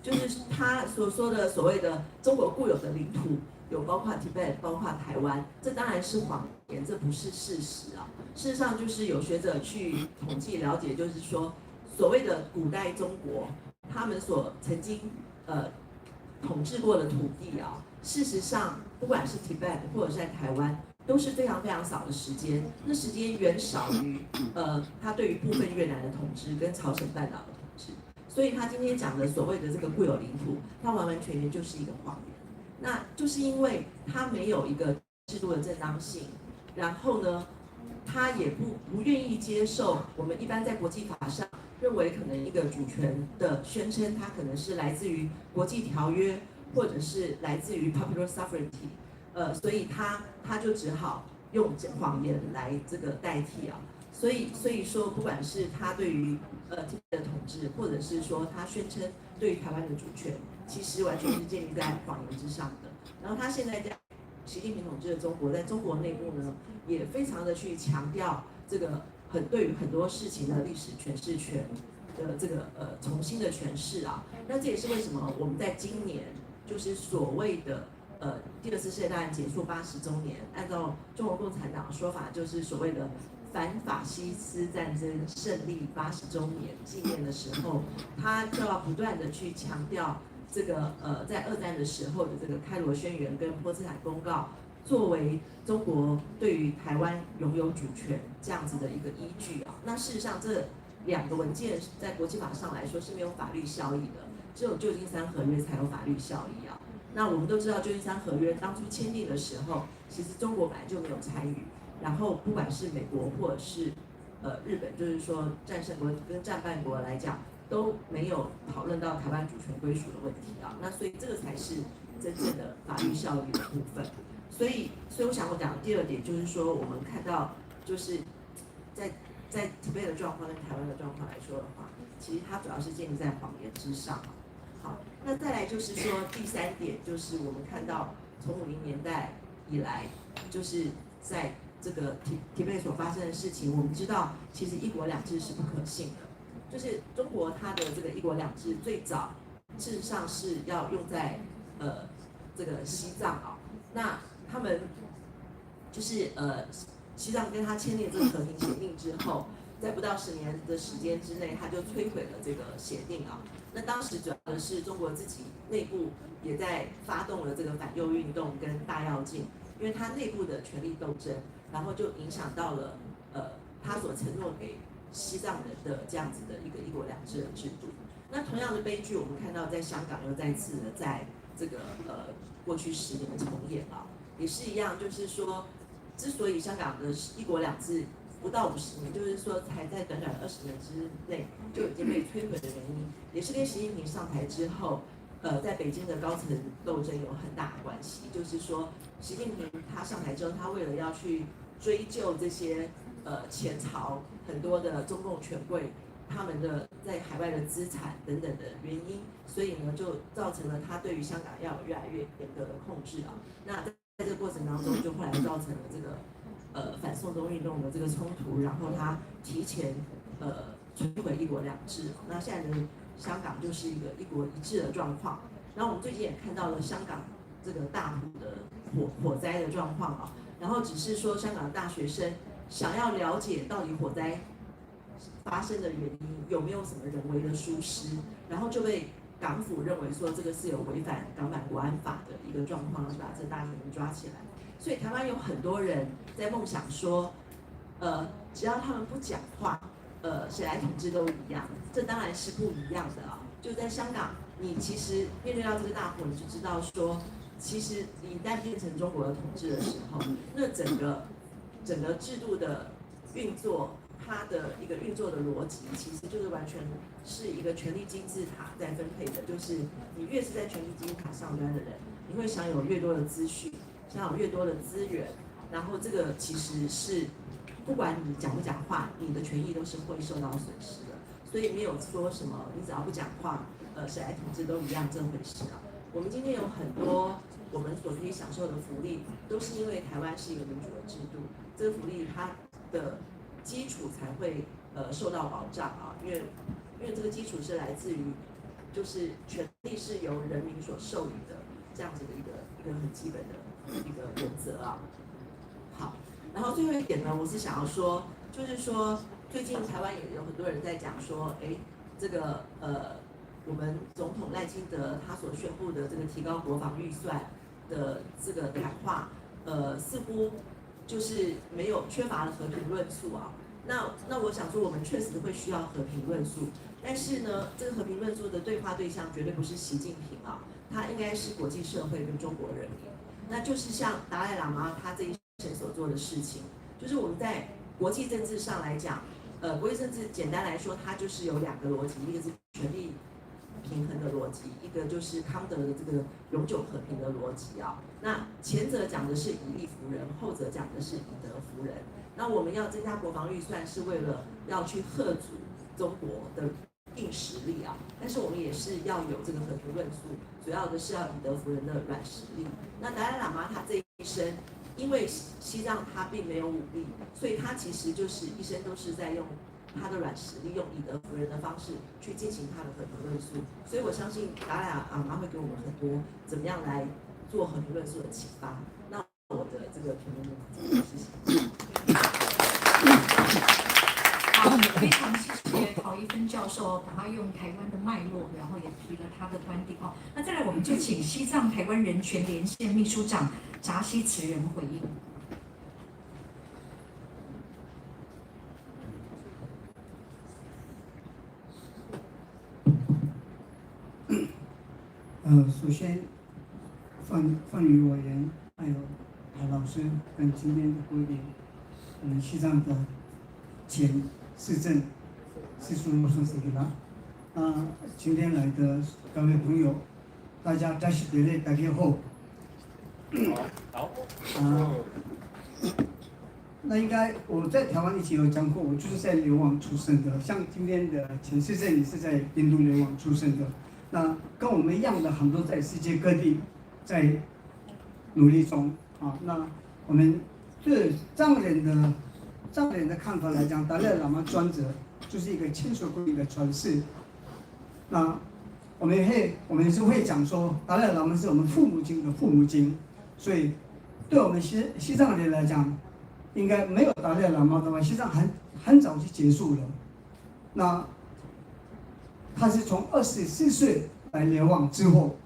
就是他所说的所谓的中国固有的领土，有包括 Tibet， 包括台湾，这当然是谎言，这不是事实啊。事实上，就是有学者去统计了解，就是说，所谓的古代中国，他们所曾经统治过的土地啊，事实上，不管是 Tibet 或者是在台湾，都是非常非常少的时间，那时间远少于他对于部分越南的统治跟朝鲜半岛的统治。所以他今天讲的所谓的这个固有领土，它完完全全就是一个谎言。那就是因为他没有一个制度的正当性，然后呢，他也不愿意接受我们一般在国际法上认为可能一个主权的宣称，它可能是来自于国际条约，或者是来自于 popular sovereignty，所以他就只好用谎言来这个代替啊。所以说，不管是他对于的统治，或者是说他宣称对于台湾的主权，其实完全是建立在谎言之上的。然后他现在在习近平统治的中国，在中国内部呢，也非常的去强调这个对于很多事情的历史诠释权的这个重新的诠释啊。那这也是为什么我们在今年就是所谓的第二次世界大战结束80周年，按照中国共产党的说法，就是所谓的反法西斯战争胜利80周年纪念的时候，他就要不断的去强调这个在二战的时候的这个开罗宣言跟波茨坦公告，作为中国对于台湾拥有主权这样子的一个依据啊。那事实上这2个文件在国际法上来说是没有法律效益的，只有旧金山合约才有法律效益啊。那我们都知道旧金山合约当初签订的时候，其实中国本来就没有参与。然后不管是美国或者是日本，就是说战胜国跟战败国来讲，都没有讨论到台湾主权归属的问题啊。那所以这个才是真正的法律效力的部分。所以我想我讲的第2点就是说，我们看到就是在 Tibet 的状况跟台湾的状况来说的话，其实它主要是建立在谎言之上。好，那再来就是说第3点，就是我们看到从50年代以来，就是在这个Tibet所发生的事情，我们知道其实1国2制是不可信的。就是中国它的这个1国2制最早事实上是要用在这个西藏啊，那他们就是西藏跟他签订这个和平协定之后，在不到10年的时间之内，他就摧毁了这个协定啊。那当时主要的是中国自己内部也在发动了这个反右运动跟大跃进，因为他内部的权力斗争，然后就影响到了他所承诺给西藏人的这样子的一个1国2制的制度。那同样的悲剧，我们看到在香港又再次的在这个过去10年重演啊，也是一样，就是说，之所以香港的1国2制不到50年，就是说才在短短20年之内就已经被摧毁的原因，也是跟习近平上台之后，在北京的高层斗争有很大的关系。就是说，习近平他上台之后，他为了要去追究这些前朝很多的中共权贵他们的在海外的资产等等的原因，所以呢，就造成了他对于香港要有越来越严格的控制啊。那在这个过程当中，就后来造成了这个反送中运动的这个冲突，然后他提前摧毁1国2制。那现在的香港就是一个1国1制的状况。然后我们最近也看到了香港这个大埔的火灾的状况啊，然后只是说香港的大学生想要了解到底火灾发生的原因有没有什么人为的疏失，然后就被港府认为说这个是有违反港版国安法的一个状况，就把这大学生抓起来。所以台湾有很多人在梦想说，只要他们不讲话，谁来统治都一样。这当然是不一样的啊。就在香港，你其实面对到这个大火，你就知道说，其实一旦变成中国的统治的时候，那整个制度的运作，它的一个运作的逻辑，其实就是完全是一个权力金字塔在分配的。就是你越是在权力金字塔上端的人，你会享有越多的资讯，享有越多的资源，然后这个其实是不管你讲不讲话，你的权益都是会受到损失的。所以没有说什么你只要不讲话，谁来统治都一样这回事啊。我们今天有很多我们所可以享受的福利，都是因为台湾是一个民主的制度，这个福利它的基础才会受到保障啊，因为这个基础是来自于就是权利是由人民所授予的这样子的一个很基本的一个原则啊。好，然后最后一点呢，我是想要说，就是说最近台湾也有很多人在讲说，这个我们总统赖清德他所宣布的这个提高国防预算的这个谈话，似乎就是没有缺乏了和平论述啊。那我想说，我们确实会需要和平论述，但是呢，这个和平论述的对话对象绝对不是习近平啊，他应该是国际社会跟中国人民。那就是像达赖喇嘛他这一生所做的事情，就是我们在国际政治上来讲，国际政治简单来说，它就是有2个逻辑，一个是权力平衡的逻辑，一个就是康德的这个永久和平的逻辑啊。那前者讲的是以力服人，后者讲的是以德服人。那我们要增加国防预算，是为了要去遏阻中国的硬实力啊，但是我们也是要有这个和平论述，主要的是要以德服人的软实力。那达赖喇嘛他这一生，因为西藏他并没有武力，所以他其实就是一生都是在用他的软实力，用以德服人的方式去进行他的和平论述。所以我相信达赖喇嘛会给我们很多怎么样来做和平论述的启发。那我的这个评论就到这里，谢谢。
好，非常谢谢陶仪芬教授，把他用台湾的脉络，然后也提了他的观点哦。那再来，我们就请西藏台湾人权连线秘书长扎西慈仁回应。
首先，范宇委员还有陶老师跟今天的贵宾，我们西藏的前市政是苏洛桑斯格今天来的各位朋友，大家在席的大家好。
好。
那应该我在台湾以前有讲过，我就是在流亡出生的，像今天的前市政也是在印度流亡出生的。那跟我们一样的很多在世界各地在努力中啊。那我们对藏人的看法来讲，达赖喇嘛专责就是一个千手观音的传世。那我我们也是会讲说，达赖喇嘛是我们父母亲的父母亲，所以对我们西藏人来讲，应该没有达赖喇嘛的话，西藏很早就结束了。那他是从24岁来流亡之后，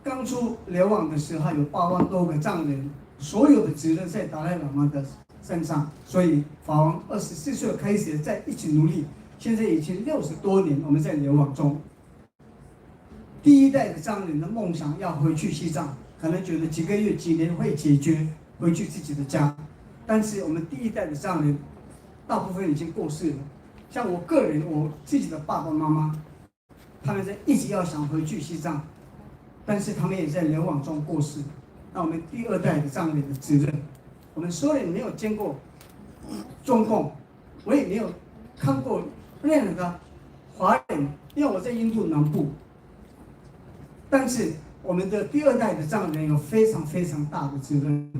刚出流亡的时候有8万多个藏人，所有的责任在达赖喇嘛的身上，所以法王24岁开始在一起努力，现在已经60多年我们在流亡中。第一代的藏人的梦想要回去西藏，可能觉得几个月、几年会解决，回去自己的家。但是我们第一代的藏人，大部分已经过世了。像我个人，我自己的爸爸妈妈，他们在一直要想回去西藏，但是他们也在流亡中过世。那我们第2代的藏人的责任，我们所有人没有见过中共，我也没有看过任何的华人，因为我在印度南部。但是我们的第2代的藏人有非常非常大的责任。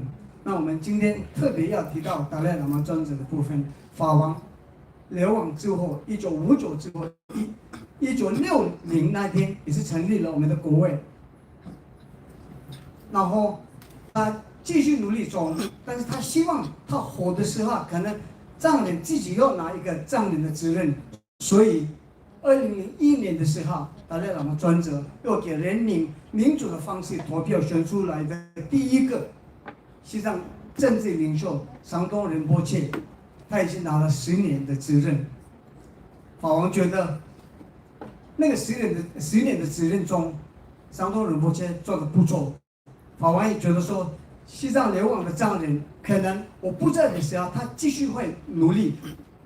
那我们今天特别要提到达赖喇嘛专责的部分，法王流亡之后，1959之后，1960那天也是成立了我们的国会。然后他继续努力中，但是他希望他活的时候，可能藏人自己要拿一个藏人的责任，所以2001年的时候，达赖喇嘛专责又给人民民主的方式投票选出来的第一个西藏政治领袖桑东仁波切，他已经拿了10年的责任。法王觉得那个10年的责任中，桑东仁波切做得不错。法王也觉得说，西藏流亡的藏人可能我不在的时候，他继续会努力，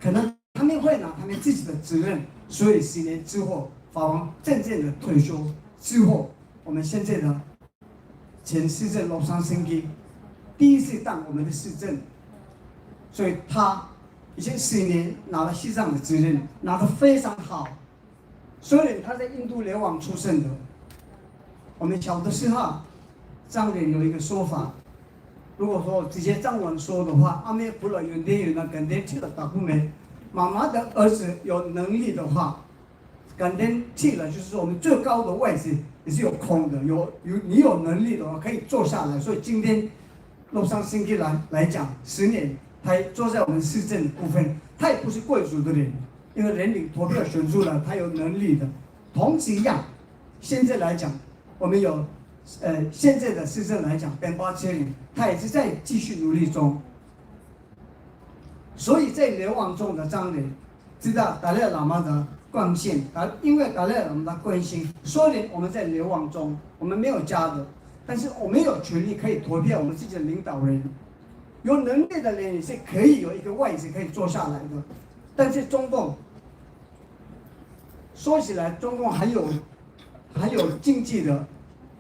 可能他们会拿他们自己的责任。所以10年之后，法王真正的退休之后，我们现在的前市政Lobsang Sangay第一次当我们的市政，所以他已经10年拿了西藏的责任，拿得非常好。虽然他在印度流亡出生的，我们小的时候，藏人有一个说法，如果说直接藏文说的话，阿弥陀佛有点有那跟点去了打不没。妈妈的儿子有能力的话，感天去了，就是说我们最高的位置也是有空的，你有能力的话可以坐下来。所以今天Lobsang Sangay来讲，10年他坐在我们市政的部分，他也不是贵族的人，因为人民投票选出了他有能力的。同时一样，现在来讲，我们有现在的市政来讲，8千人，他也是在继续努力中。所以在流亡中的藏人知道达赖喇嘛的贡献，因为达赖喇嘛的关心，虽然我们在流亡中，我们没有家的，但是我们有权利可以投票我们自己的领导人，有能力的人也是可以有一个位置可以坐下来的。但是中共说起来，中共还有经济的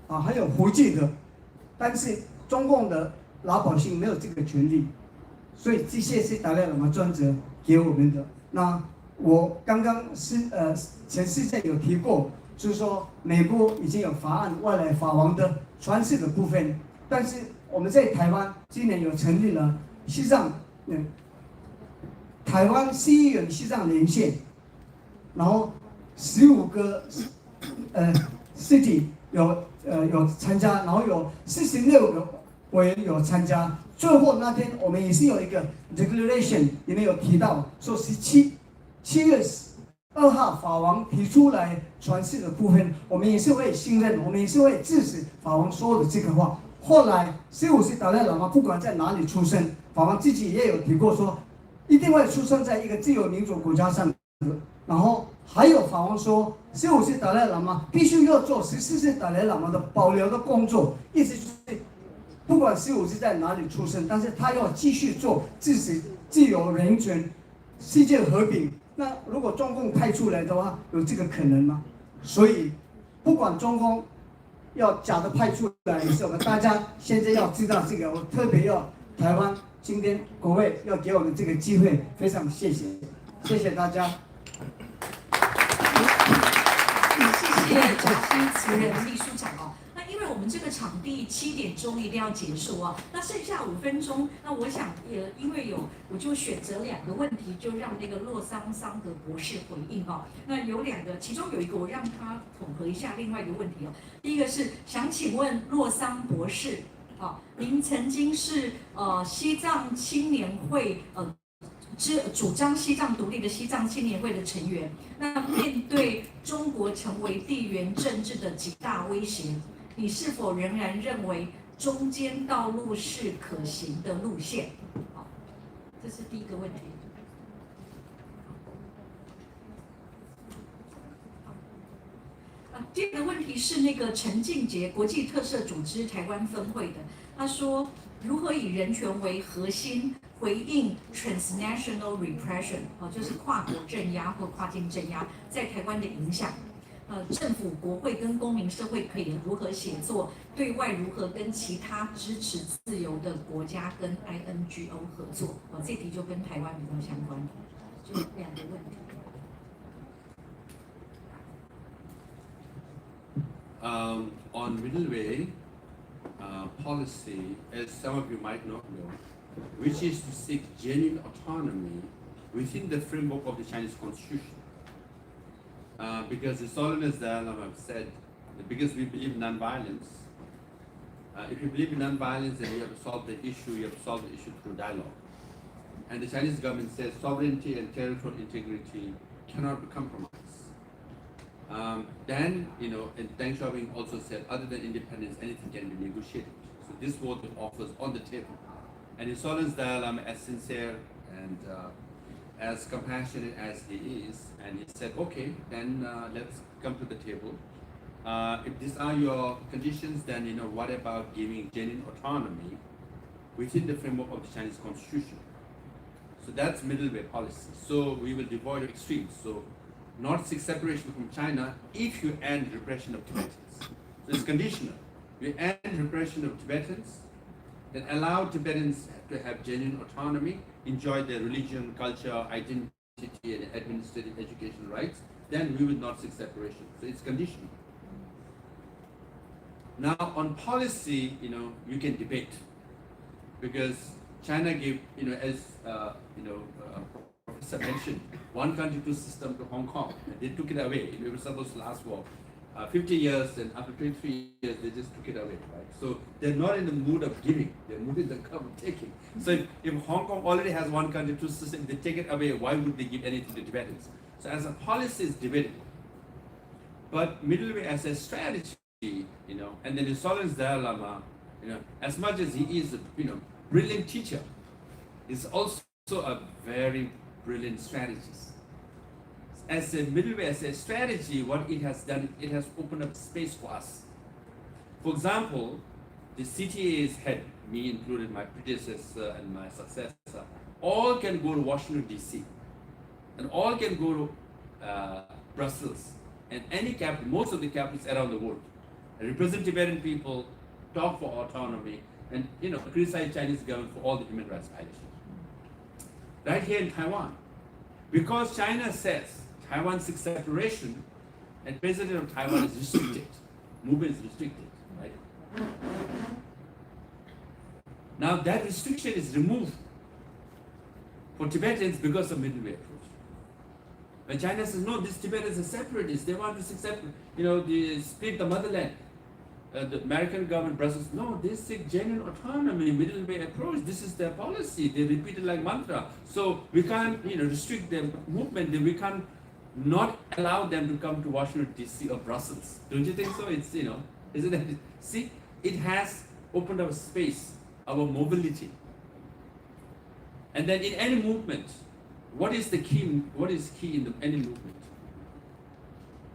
还有福利的，但是中共的老百姓没有这个权利。所以这些是达赖喇嘛专责给我们的。那我刚刚前市政有提过，就是说美国已经有法案外来法王的传世的部分，但是我们在台湾今年有成立了西藏台湾西远西藏连线，然后15个city 有参加，然后有46个委员有参加。最后那天我们也是有一个 declaration， 里面有提到说7月2号法王提出来传世的部分，我们也是会信任，我们也是会支持法王说的这个话。后来15世达赖喇嘛不管在哪里出生，法王自己也有提过说，一定会出生在一个自由民主国家上。然后还有法王说，15世达赖喇嘛必须要做14世达赖喇嘛的保留的工作，意思就是不管15世在哪里出生，但是他要继续做支持自由、人权、世界和平。那如果中共派出来的话，有这个可能吗？所以不管中共要假的派出来也是，我们大家现在要知道这个。我特别要台湾今天国会要给我们这个机会，非常谢谢大家。
谢谢扎西慈仁秘书长哦。那因为了我们这个场地7点钟一定要结束啊，那剩下5分钟，那我想因为我就选择2个问题，就让那个洛桑桑格博士回应哦。那有2个，其中有一个我让他统合一下另外一个问题哦。第一个是想请问洛桑博士，您曾经是西藏青年会主张西藏独立的西藏青年会的成员，那面对中国成为地缘政治的极大威胁，你是否仍然认为中间道路是可行的路线？好，这是第一个问题。第二个问题是那个陈敬杰国际特赦组织台湾分会的，他说如何以人权为核心回应 transnational repression， 就是跨国镇压或跨境镇压在台湾的影响。政府、国会跟公民社会可以如何协作？对外如何跟其他支持自由的国家跟 INGO 合作？这题就跟台湾比较相关，就2个问题。
On middle way policy, as some of you might not know, which is to seek genuine autonomy within the framework of the Chinese constitution. Because the Solemn Dalai Lama said, because we believe in non-violence, if you believe in non-violence, then you have to solve the issue, you have to solve the issue through dialogue. And the Chinese government says sovereignty and territorial integrity cannot be compromised. Then, and Deng Xiaoping also said, other than independence, anything can be negotiated. So this was the offers on the table. And His Holiness Dalai Lama, as sincere and as compassionate as he is, and he said, okay, then let's come to the table. If these are your conditions, then what about giving genuine autonomy within the framework of the Chinese constitution? So that's middle way policy. So we will avoid extremes. So not seek separation from China if you end repression of Tibetans. So it's conditional. You end repression of Tibetans, then allow Tibetans to have genuine autonomy, enjoy their religion, culture, identity, and administrative education rights, then we will not seek separation. So it's conditional. Now on policy, you can debate, because China gave, as Professor mentioned, 1 country, 2 system to Hong Kong. They took it away. It was supposed to last for 50 years, and after 23 years, they just took it away, right? So they're not in the mood of giving, they're mood in the of taking. So if Hong Kong already has 1 country, 2 system, they take it away, why would they give anything to Tibetans? So as a policy is debatable. But middle way as a strategy, and then the Solemn Dalai Lama, as much as he is a brilliant teacher, is also a very brilliant strategist. As a middle way, as a strategy, what it has done, it has opened up space for us. For example, the CTA's head, me included, my predecessor and my successor, all can go to Washington, D.C. and all can go to Brussels and any capital, most of the capitals around the world, and represent Tibetan people, talk for autonomy, and criticize Chinese government for all the human rights violations. Right here in Taiwan, because China says Taiwan seeks separation, and President of Taiwan is restricted, movement is restricted, right? Now that restriction is removed for Tibetans because of middle way approach. When China says, no, these Tibetans are separatists, they want to seek they split the motherland. The American government, Brussels, no, they seek genuine autonomy, middle way approach. This is their policy. They repeat it like mantra. So we can't, restrict their movement. We can't not allow them to come to Washington, D.C. or Brussels. Don't you think so? It's, isn't it? See, it has opened up space, our mobility. And then in any movement, what is the key? What is key in any movement?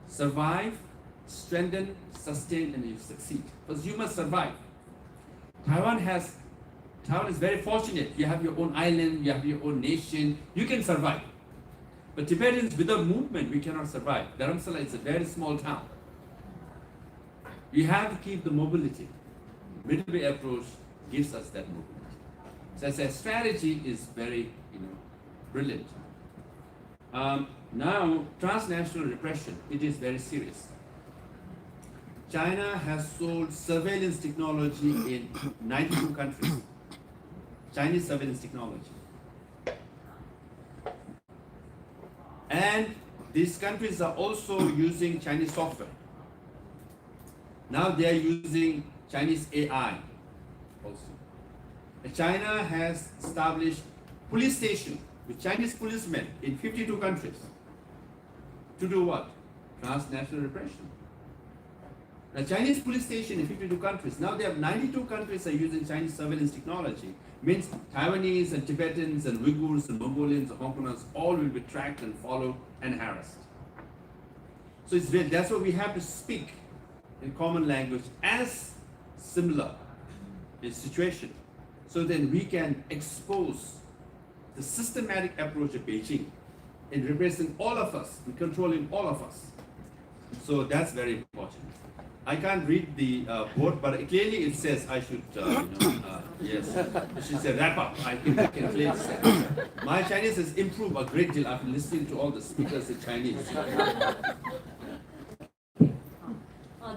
Survive, strengthen, sustain, and you succeed. Because you must survive. Taiwan is very fortunate. You have your own island, you have your own nation, you can survive. But Tibetans, without movement, we cannot survive. Dharamsala is a very small town. We have to keep the mobility. Middle way approach gives us that mobility. So as a strategy is very, brilliant. Now, transnational repression, it is very serious. China has sold surveillance technology in 92 countries. Chinese surveillance technology. And these countries are also using Chinese software. Now they are using Chinese AI also. China has established police station with Chinese policemen in 52 countries. To do what? Transnational repression. Now Chinese police station in 52 countries. Now they have 92 countries are using Chinese surveillance technology. Means Taiwanese and Tibetans and Uyghurs and Mongolians and Hong Kongers all will be tracked and followed and harassed. So that's why we have to speak in common language as similar in situation. So then we can expose the systematic approach of Beijing in repressing all of us, in controlling all of us. So that's very important. I can't read the board, but clearly it says I should, yes, it should say wrap up. I think I can clearly say. My Chinese has improved a great deal after listening to all the speakers in Chinese.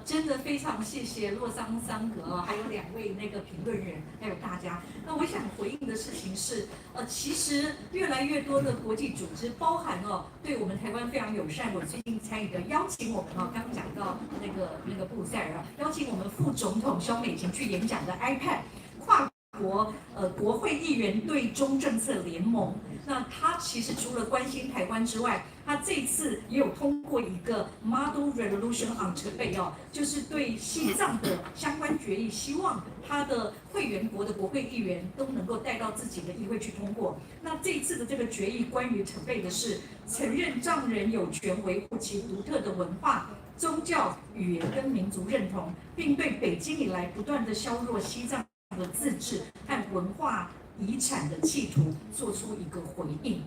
真的非常谢谢洛桑桑格还有2位那个评论人，还有大家。那我想回应的事情是，其实越来越多的国际组织，包含对我们台湾非常友善。我最近参与的邀请我们刚刚讲到那个布塞尔邀请我们副总统萧美琴去演讲的 iPad 跨国国会议员对中政策联盟。那他其实除了关心台湾之外，他这次也有通过一个 Model Resolution on Tibet 就是对西藏的相关决议，希望他的会员国的国会议员都能够带到自己的议会去通过。那这一次的这个决议关于 Tibet 的是承认藏人有权维护其独特的文化、宗教、语言跟民族认同，并对北京以来不断的削弱西藏的自治和文化遗产的企图做出一个回应。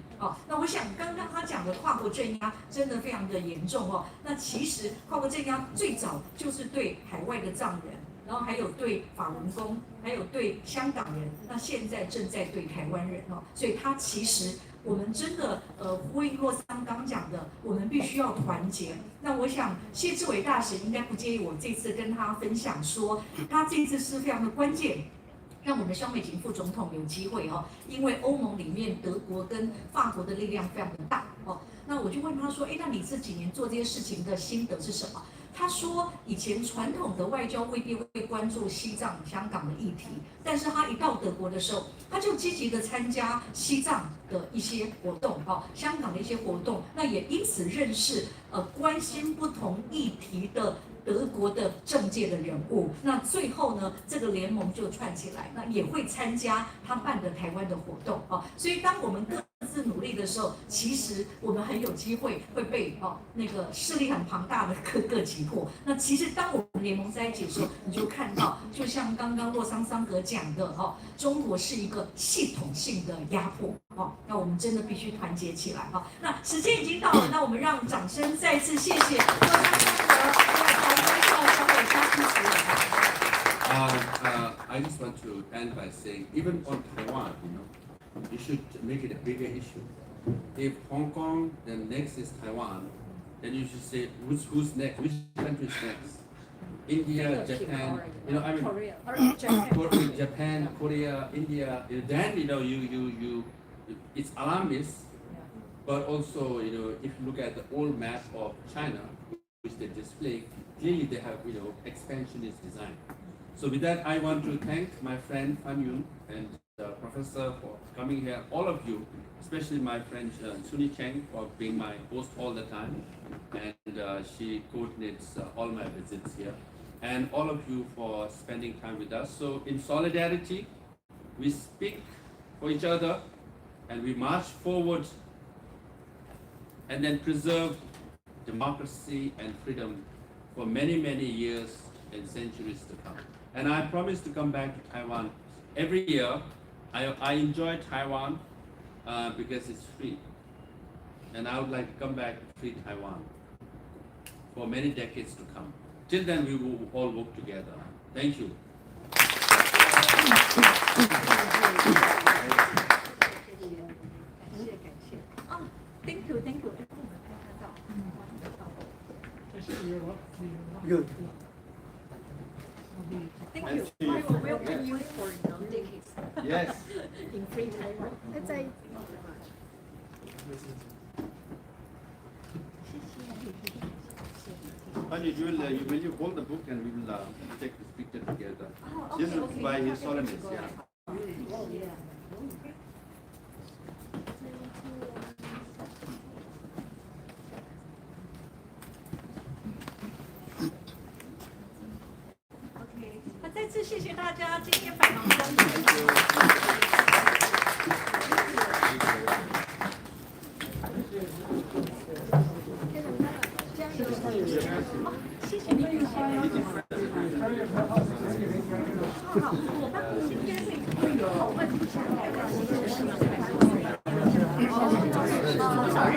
那我想刚刚他讲的跨国镇压真的非常的严重那其实跨国镇压最早就是对海外的藏人，然后还有对法轮功，还有对香港人，那现在正在对台湾人所以他其实我们真的呼应洛桑刚讲的，我们必须要团结。那我想谢志伟大使应该不介意我这次跟他分享说，他这次是非常的关键。让我们的萧美琴副总统有机会因为欧盟里面德国跟法国的力量非常的大那我就问他说，那你这几年做这些事情的心得是什么？他说，以前传统的外交未必会关注西藏、香港的议题，但是他一到德国的时候，他就积极的参加西藏的一些活动香港的一些活动，那也因此认识关心不同议题的德国的政界的人物，那最后呢，这个联盟就串起来，那也会参加他办的台湾的活动所以当我们各自努力的时候，其实我们很有机会会被那个势力很庞大的各击破。那其实当我们联盟在一起的时候，你就看到，就像刚刚洛桑桑格讲的中国是一个系统性的压迫那我们真的必须团结起来那时间已经到了，那我们让掌声再次谢谢洛桑桑格。
I just want to end by saying, even on Taiwan, you should make it a bigger issue. If Hong Kong, then next is Taiwan, then you should say who's next, which country is next? India, Japan, Korea, Japan, Korea, India. Then it's alarmist, but also if you look at the old map of China, which they display, clearly they have expansionist design. So with that, I want to thank my friend Fan Yun and Professor for coming here. All of you, especially my friend Suni Cheng for being my host all the time, and she coordinates all my visits here. And all of you for spending time with us. So in solidarity, we speak for each other, and we march forward, and then preserve democracy and freedom for many, many years and centuries to come. And I promise to come back to Taiwan every year. I enjoy Taiwan because it's free. And I would like to come back to free Taiwan for many decades to come. Till then, we will all work together. Thank you.
Thank you, thank you.
Good.
Yes.
In free time. 在。
And when you hold the book and we will take this picture together.
Okay,
This is
okay.
by His Holiness, yeah.
OK， 那再次谢谢大家今天百忙中。谢谢你。好，我们应该会有问一下台湾的这个事情。多少人？